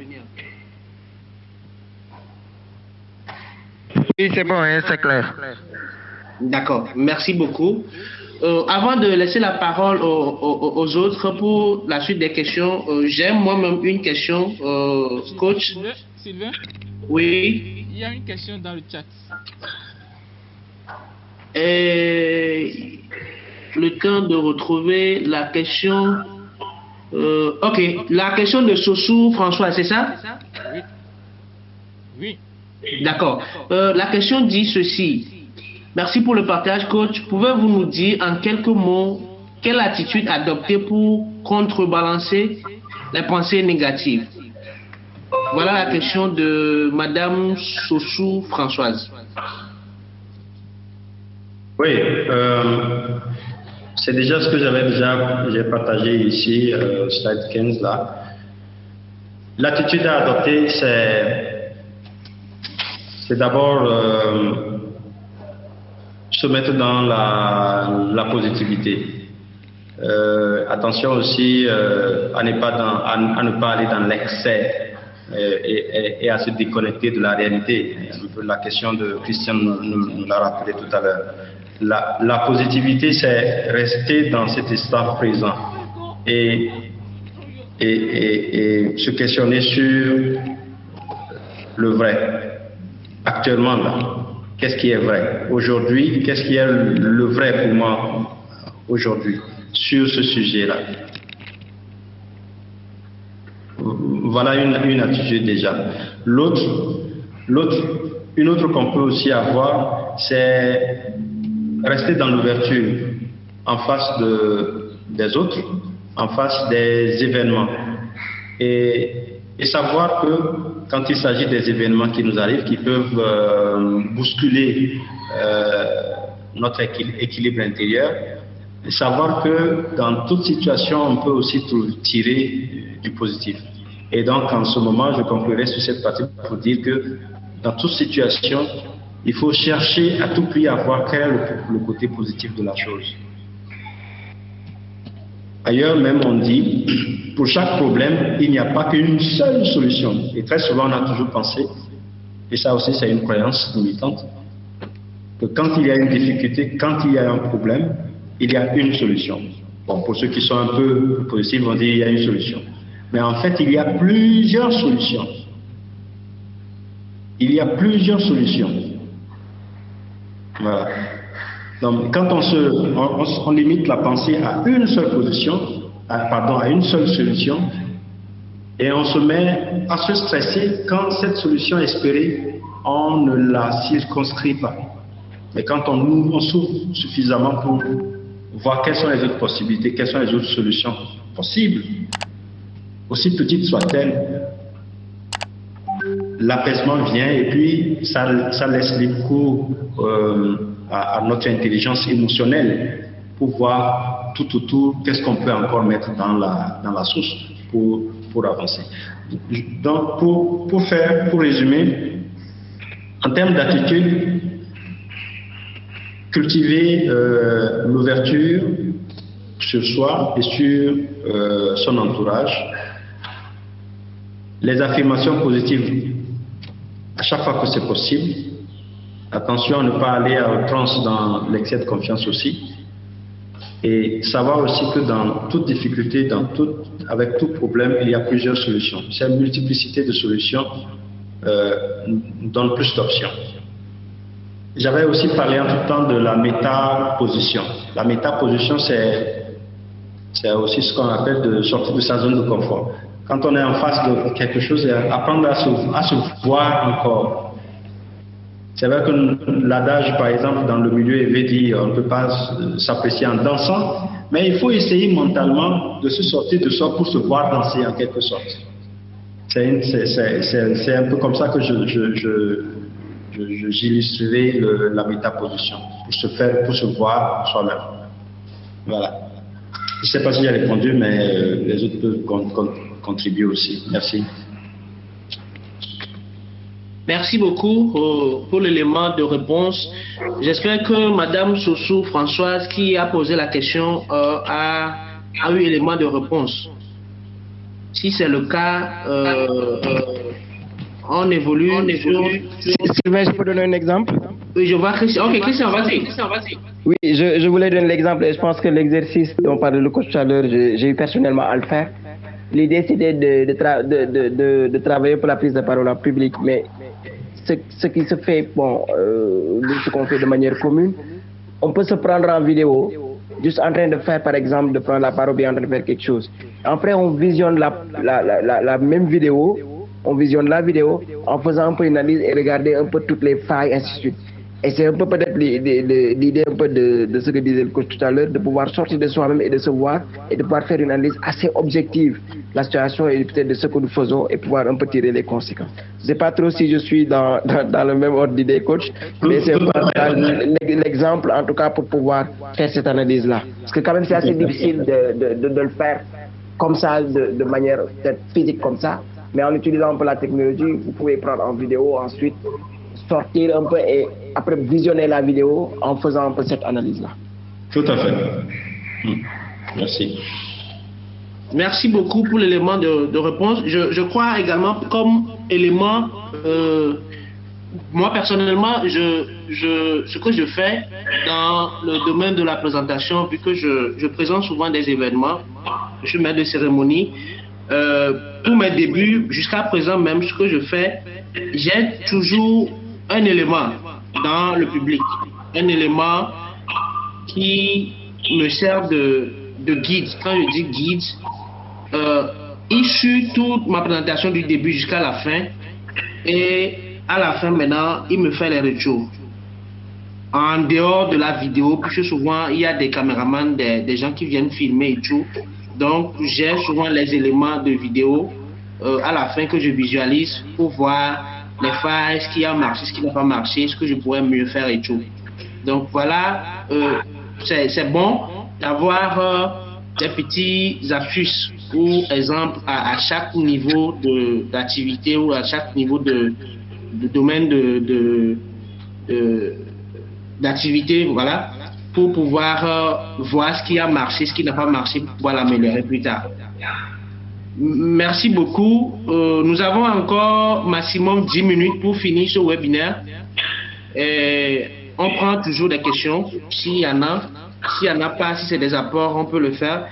Oui, c'est bon, hein, c'est clair. D'accord, merci beaucoup. Avant de laisser la parole aux autres pour la suite des questions, j'ai moi-même une question, coach. Sylvain? Oui. Il y a une question dans le chat. Et le temps de retrouver la question. Ok, la question de Sossou François, c'est ça? Oui. Oui. D'accord. La question dit ceci. Merci pour le partage, coach. Pouvez-vous nous dire en quelques mots quelle attitude adopter pour contrebalancer les pensées négatives? Voilà la question de Madame Sossou Françoise. Oui, c'est déjà ce que j'ai partagé ici, slide 15 là. L'attitude à adopter, c'est d'abord se mettre dans la positivité. Attention aussi à ne pas aller dans l'excès et à se déconnecter de la réalité. La question de Christian nous l'a rappelé tout à l'heure. La positivité, c'est rester dans cet instant présent et se questionner sur le vrai. Actuellement, là, qu'est-ce qui est vrai? Aujourd'hui, qu'est-ce qui est le vrai pour moi aujourd'hui sur ce sujet-là? Voilà une attitude déjà. Une autre qu'on peut aussi avoir, c'est rester dans l'ouverture en face des autres, en face des événements. Et savoir que quand il s'agit des événements qui nous arrivent, qui peuvent bousculer notre équilibre intérieur, et savoir que dans toute situation, on peut aussi tirer du positif. Et donc, en ce moment, je conclurai sur cette partie pour dire que dans toute situation, il faut chercher à tout prix à voir quel est le côté positif de la chose. Ailleurs même, on dit, pour chaque problème, il n'y a pas qu'une seule solution. Et très souvent, on a toujours pensé, et ça aussi c'est une croyance limitante, que quand il y a une difficulté, quand il y a un problème, il y a une solution. Bon, pour ceux qui sont un peu positifs, on dit il y a une solution. Mais en fait, il y a plusieurs solutions. Il y a plusieurs solutions. Voilà. Donc, quand on limite la pensée à une seule position, à une seule solution, et on se met à se stresser quand cette solution espérée, on ne la circonscrit pas. Mais quand on s'ouvre suffisamment pour voir quelles sont les autres possibilités, quelles sont les autres solutions possibles, aussi petites soient-elles, l'apaisement vient et puis ça laisse libre cours à notre intelligence émotionnelle pour voir tout autour qu'est-ce qu'on peut encore mettre dans la source pour avancer. Donc pour résumer, en termes d'attitude, cultiver l'ouverture sur soi et sur son entourage, les affirmations positives à chaque fois que c'est possible. Attention à ne pas aller à outrance dans l'excès de confiance aussi. Et savoir aussi que dans toute difficulté, avec tout problème, il y a plusieurs solutions. Cette multiplicité de solutions donne plus d'options. J'avais aussi parlé en tout temps de la métaposition. La métaposition, c'est aussi ce qu'on appelle de sortir de sa zone de confort. Quand on est en face de quelque chose, apprendre à se voir encore. C'est vrai que l'adage, par exemple, dans le milieu élevé dit on ne peut pas s'apprécier en dansant, mais il faut essayer mentalement de se sortir de soi pour se voir danser en quelque sorte. C'est un peu comme ça que j'illustrerai la métaposition, pour se voir soi-même. Voilà. Je ne sais pas si j'ai répondu, mais les autres peuvent contribuer aussi. Merci. Merci beaucoup pour l'élément de réponse. J'espère que Madame Sossou Françoise, qui a posé la question, a eu élément de réponse. Si c'est le cas, on évolue. Sylvain, je peux donner un exemple? Oui, je vois Christian. Ok, Christian, vas-y. Oui, je voulais donner l'exemple et je pense que l'exercice dont parlait le coach tout à l'heure, j'ai eu personnellement à le faire. L'idée, c'était de travailler pour la prise de parole en public, mais ce qui se fait, ce qu'on fait de manière commune, on peut se prendre en vidéo, juste en train de faire, par exemple, de prendre la parole, bien en train de faire quelque chose. Après, on visionne la même vidéo, on visionne la vidéo en faisant un peu une analyse et regarder un peu toutes les failles, ainsi de suite. Et c'est un peu peut-être l'idée un peu de ce que disait le coach tout à l'heure, de pouvoir sortir de soi-même et de se voir et de pouvoir faire une analyse assez objective de la situation et peut-être de ce que nous faisons et pouvoir un peu tirer les conséquences. Je ne sais pas trop si je suis dans le même ordre d'idée, coach, mais c'est l'exemple en tout cas pour pouvoir faire cette analyse-là. Parce que quand même c'est assez difficile de le faire comme ça, de manière peut-être physique comme ça, mais en utilisant un peu la technologie, vous pouvez prendre en vidéo ensuite, sortir un peu et après visionner la vidéo en faisant un peu cette analyse-là. Tout à fait. Merci. Merci beaucoup pour l'élément de réponse. Je crois également comme élément, moi personnellement, ce que je fais dans le domaine de la présentation, vu que je présente souvent des événements, je suis maître de cérémonie, pour mes débuts, jusqu'à présent même, ce que je fais, j'ai toujours un élément dans le public, un élément qui me sert de guide. Quand je dis guide, il suit toute ma présentation du début jusqu'à la fin, et à la fin maintenant, il me fait les retours. En dehors de la vidéo, puisque souvent il y a des caméramans, des gens qui viennent filmer et tout, donc j'ai souvent les éléments de vidéo à la fin que je visualise pour voir les failles, ce qui a marché, ce qui n'a pas marché, ce que je pourrais mieux faire et tout. Donc voilà, c'est bon d'avoir des petits astuces ou exemple à chaque niveau d'activité ou à chaque niveau de domaine d'activité, voilà, pour pouvoir voir ce qui a marché, ce qui n'a pas marché, pour pouvoir l'améliorer plus tard. Merci beaucoup. Nous avons encore maximum 10 minutes pour finir ce webinaire. Et on prend toujours des questions, s'il y en a. S'il n'y en a pas, si c'est des apports, on peut le faire.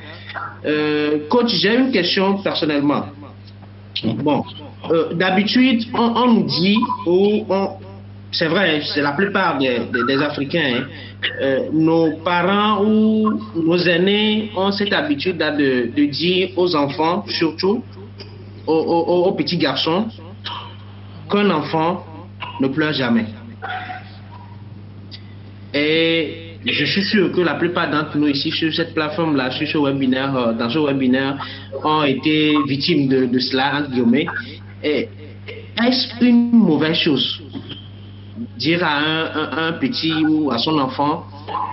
Coach, j'ai une question personnellement. Bon, d'habitude, on nous dit, c'est vrai, c'est la plupart des Africains, nos parents ou nos aînés ont cette habitude de dire aux enfants, surtout aux petits garçons, qu'un enfant ne pleure jamais. Et je suis sûr que la plupart d'entre nous ici sur cette plateforme-là, sur ce webinaire, dans ce webinaire, ont été victimes de cela, entre guillemets. Est-ce une mauvaise chose dire à un petit ou à son enfant,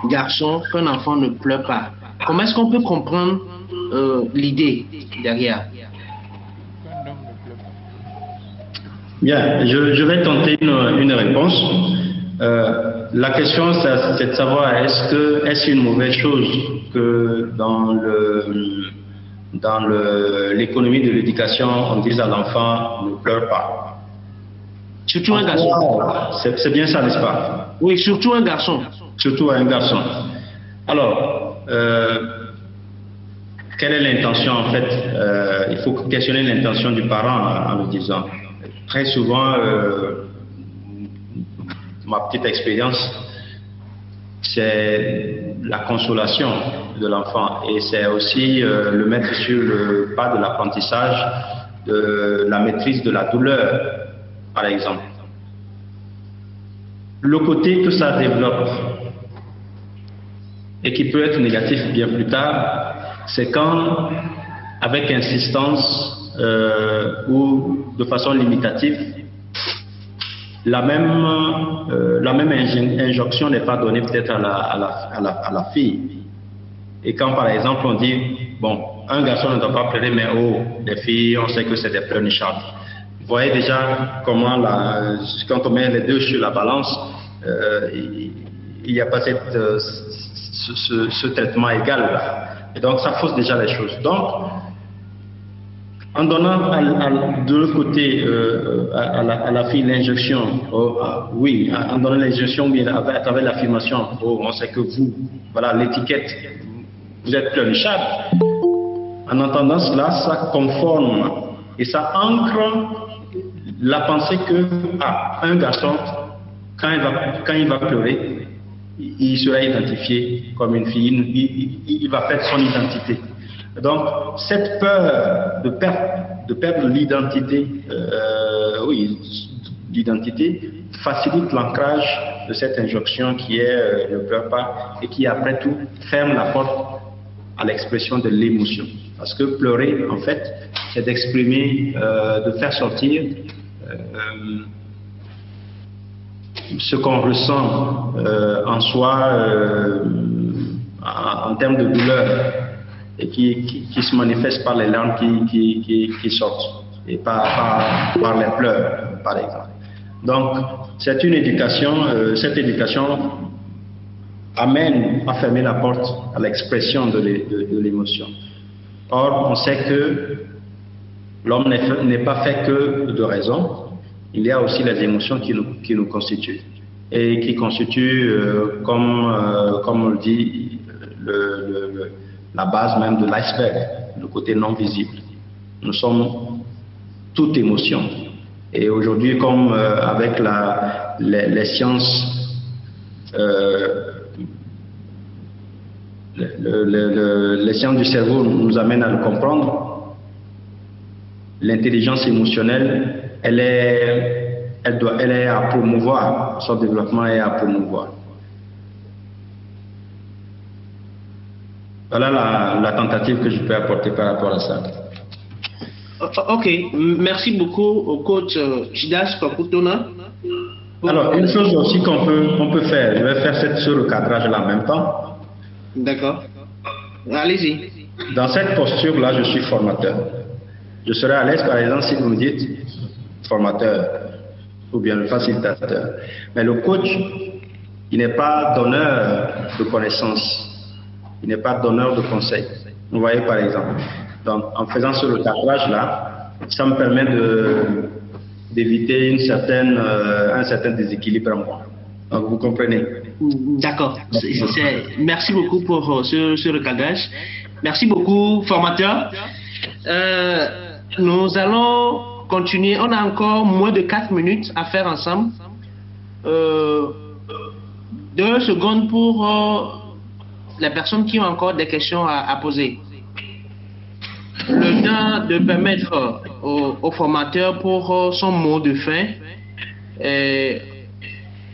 garçon, qu'un enfant ne pleure pas? Comment est-ce qu'on peut comprendre l'idée derrière? Bien, je vais tenter une réponse. La question, c'est de savoir est-ce une mauvaise chose que dans l'économie de l'éducation, on dise à l'enfant ne pleure pas. Surtout un garçon. C'est bien ça, n'est-ce pas? Oui, surtout un garçon. Surtout un garçon. Alors, quelle est l'intention en fait? Il faut questionner l'intention du parent en le disant. Très souvent, ma petite expérience, c'est la consolation de l'enfant et c'est aussi le mettre sur le pas de l'apprentissage, de la maîtrise de la douleur, par exemple. Le côté que ça développe et qui peut être négatif bien plus tard, c'est quand, avec insistance ou de façon limitative, la même injonction n'est pas donnée peut-être à la fille. Et quand par exemple on dit, bon, un garçon ne doit pas pleurer, mais oh, les filles, on sait que c'est des pleurnichards. voyez déjà comment, quand on met les deux sur la balance, il n'y a pas ce traitement égal là. Et donc, ça fausse déjà les choses. Donc, en donnant de l'autre côté à la fille l'injection, oui, en donnant l'injection, bien à travers l'affirmation, on sait que vous, voilà l'étiquette, vous êtes pleurnichable. En entendant cela, ça conforme et ça ancre la pensée que un garçon, quand il va pleurer, il sera identifié comme une fille, il va perdre son identité. Donc, cette peur de perdre l'identité, l'identité facilite l'ancrage de cette injonction qui est ne pleure pas et qui, après tout, ferme la porte à l'expression de l'émotion. Parce que pleurer, en fait, c'est d'exprimer, de faire sortir ce qu'on ressent en soi en termes de douleur et qui se manifeste par les larmes qui sortent et par les pleurs, par exemple. Donc, c'est une éducation, cette éducation amène à fermer la porte à l'expression de l'émotion. Or, on sait que l'homme n'est pas fait que de raison. Il y a aussi les émotions qui nous constituent et qui constituent, comme on le dit, la base même de l'iceberg, le côté non visible. Nous sommes toute émotion. Et aujourd'hui, comme avec les sciences, les sciences du cerveau nous amènent à le comprendre, l'intelligence émotionnelle, elle est à promouvoir, son développement est à promouvoir. Voilà la tentative que je peux apporter par rapport à ça. Ok, merci beaucoup au coach Jidas Pakutona. Alors, une chose aussi qu'on peut faire, je vais faire ce recadrage-là en même temps. D'accord. Allez-y. Dans cette posture-là, je suis formateur. Je serai à l'aise, par exemple, si vous me dites formateur ou bien le facilitateur. Mais le coach, il n'est pas donneur de connaissances. Il n'est pas donneur de conseils. Vous voyez, par exemple. Donc, en faisant ce recadrage-là, ça me permet d'éviter un certain déséquilibre en moi. Donc, vous comprenez? D'accord. Merci beaucoup pour ce recadrage. Merci beaucoup, formateur. Nous allons continuer. On a encore moins de 4 minutes à faire ensemble. 2 secondes pour les personnes qui ont encore des questions à poser. Le temps de permettre au formateur pour son mot de fin, et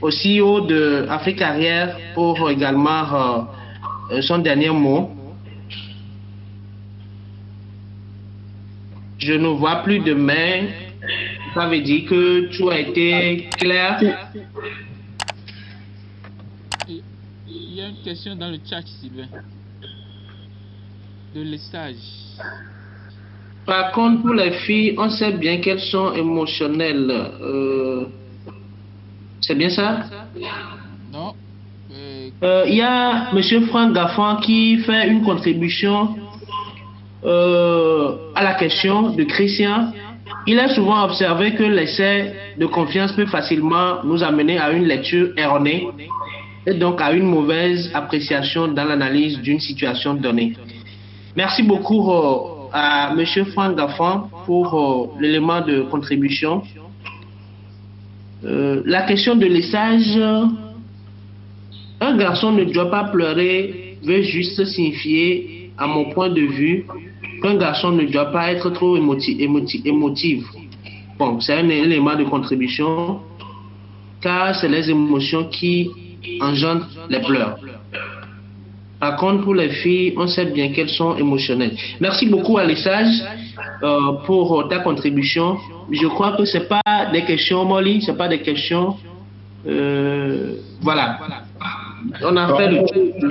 au CEO de Afrique Arrière pour également son dernier mot. Je ne vois plus de main. Ça veut dire que tout a été clair. Il y a une question dans le chat, Sylvain. De l'estage. Par contre, pour les filles, on sait bien qu'elles sont émotionnelles. C'est bien ça? Non. Il y a M. Franck Gaffan qui fait une contribution à la question de Christian. Il a souvent observé que l'excès de confiance peut facilement nous amener à une lecture erronée et donc à une mauvaise appréciation dans l'analyse d'une situation donnée. Merci beaucoup à M. Franck Gaffan pour l'élément de contribution. La question de l'essage, un garçon ne doit pas pleurer veut juste signifier, à mon point de vue, qu'un garçon ne doit pas être trop émotif. Bon, c'est un élément de contribution, car c'est les émotions qui engendrent les pleurs. Par contre, pour les filles, on sait bien qu'elles sont émotionnelles. Merci beaucoup, Alessage, pour ta contribution. Je crois que ce n'est pas des questions, Molly, ce n'est pas des questions. Voilà. On a fait le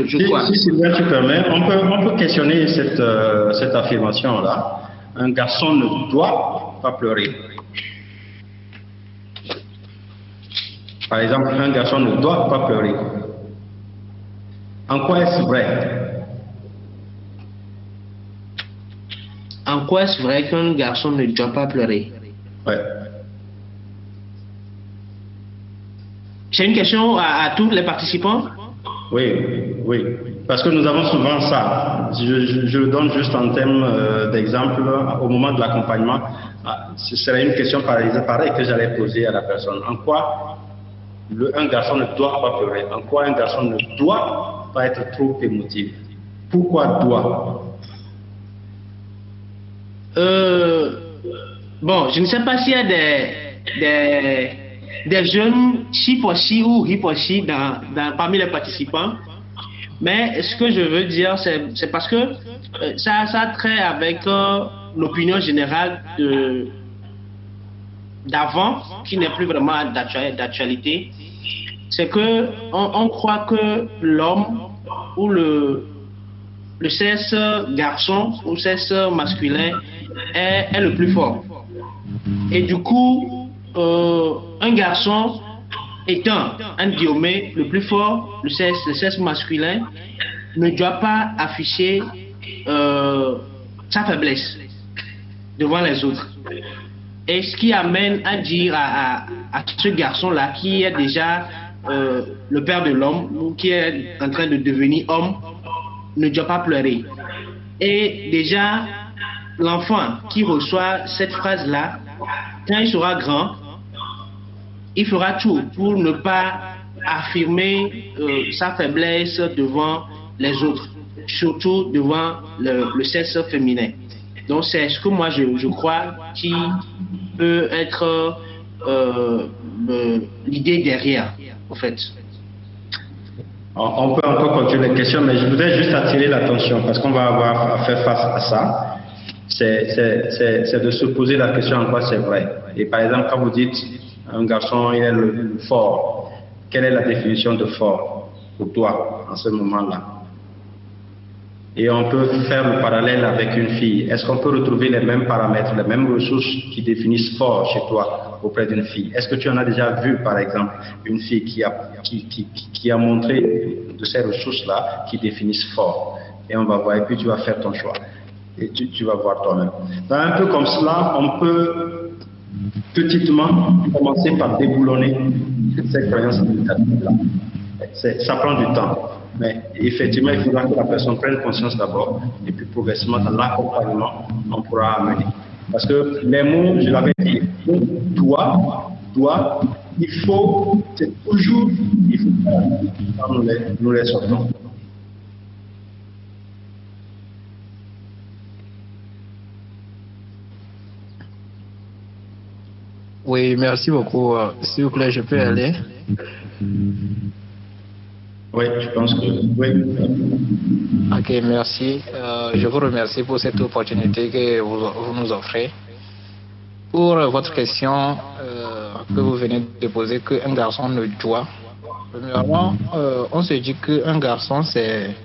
je crois. Si Sylvain, tu permets, on peut questionner cette affirmation-là. Un garçon ne doit pas pleurer. Par exemple, un garçon ne doit pas pleurer. En quoi est-ce vrai? En quoi est-ce vrai qu'un garçon ne doit pas pleurer? Ouais. C'est une question à tous les participants? Oui, oui. Parce que nous avons souvent ça. Je le donne juste en termes d'exemple au moment de l'accompagnement. Ce serait une question pareille que j'allais poser à la personne. En quoi un garçon ne doit pas pleurer? En quoi un garçon ne doit pas être trop émotif? Pourquoi doit? Bon, je ne sais pas s'il y a des jeunes Shiposhi ou Hiposhi parmi les participants, mais ce que je veux dire, c'est parce que ça a trait avec l'opinion générale d'avant, qui n'est plus vraiment d'actualité. C'est que on croit que l'homme ou le sexe garçon ou sexe masculin est le plus fort. Et du coup, un garçon étant un diomé le plus fort, le sexe masculin ne doit pas afficher sa faiblesse devant les autres. Et ce qui amène à dire à ce garçon-là qui est déjà le père de l'homme ou qui est en train de devenir homme, ne doit pas pleurer. Et déjà, l'enfant qui reçoit cette phrase-là, quand il sera grand, il fera tout pour ne pas affirmer sa faiblesse devant les autres, surtout devant le sexe féminin. Donc c'est ce que moi je crois qui peut être l'idée derrière, en fait. On peut encore continuer les questions, mais je voudrais juste attirer l'attention parce qu'on va avoir à faire face à ça. C'est de se poser la question en quoi c'est vrai. Et par exemple, quand vous dites un garçon il est le fort, quelle est la définition de fort pour toi en ce moment-là? Et on peut faire le parallèle avec une fille. Est-ce qu'on peut retrouver les mêmes paramètres, les mêmes ressources qui définissent fort chez toi auprès d'une fille? Est-ce que tu en as déjà vu, par exemple, une fille qui a montré de ces ressources-là qui définissent fort? Et on va voir, et puis tu vas faire ton choix. Et tu vas voir toi-même. Un peu comme cela, on peut petitement commencer par déboulonner ces croyances limitatives-là. Ça prend du temps. Mais effectivement, il faudra que la personne prenne conscience d'abord, et puis progressivement, dans l'accompagnement, on pourra amener. Parce que les mots, je l'avais dit, doit, il faut, c'est toujours, il faut que nous les sortons. Oui, merci beaucoup. S'il vous plaît, je peux aller? Oui, je pense que oui. Ok, merci. Je vous remercie pour cette opportunité que vous nous offrez. Pour votre question que vous venez de poser, qu'un garçon ne doit. Premièrement, on se dit qu'un garçon, c'est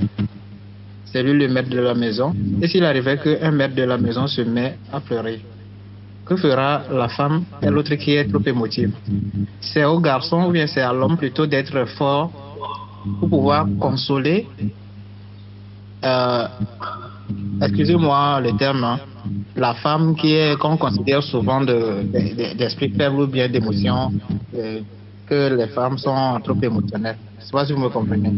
lui le maître de la maison. Et s'il arrivait qu'un maître de la maison se met à pleurer, que fera la femme et l'autre qui est trop émotive? C'est au garçon ou bien c'est à l'homme plutôt d'être fort pour pouvoir consoler, excusez-moi le terme, hein, la femme qu'on considère souvent d'esprit faible ou bien d'émotion, que les femmes sont trop émotionnelles. Je ne sais pas si vous me comprenez.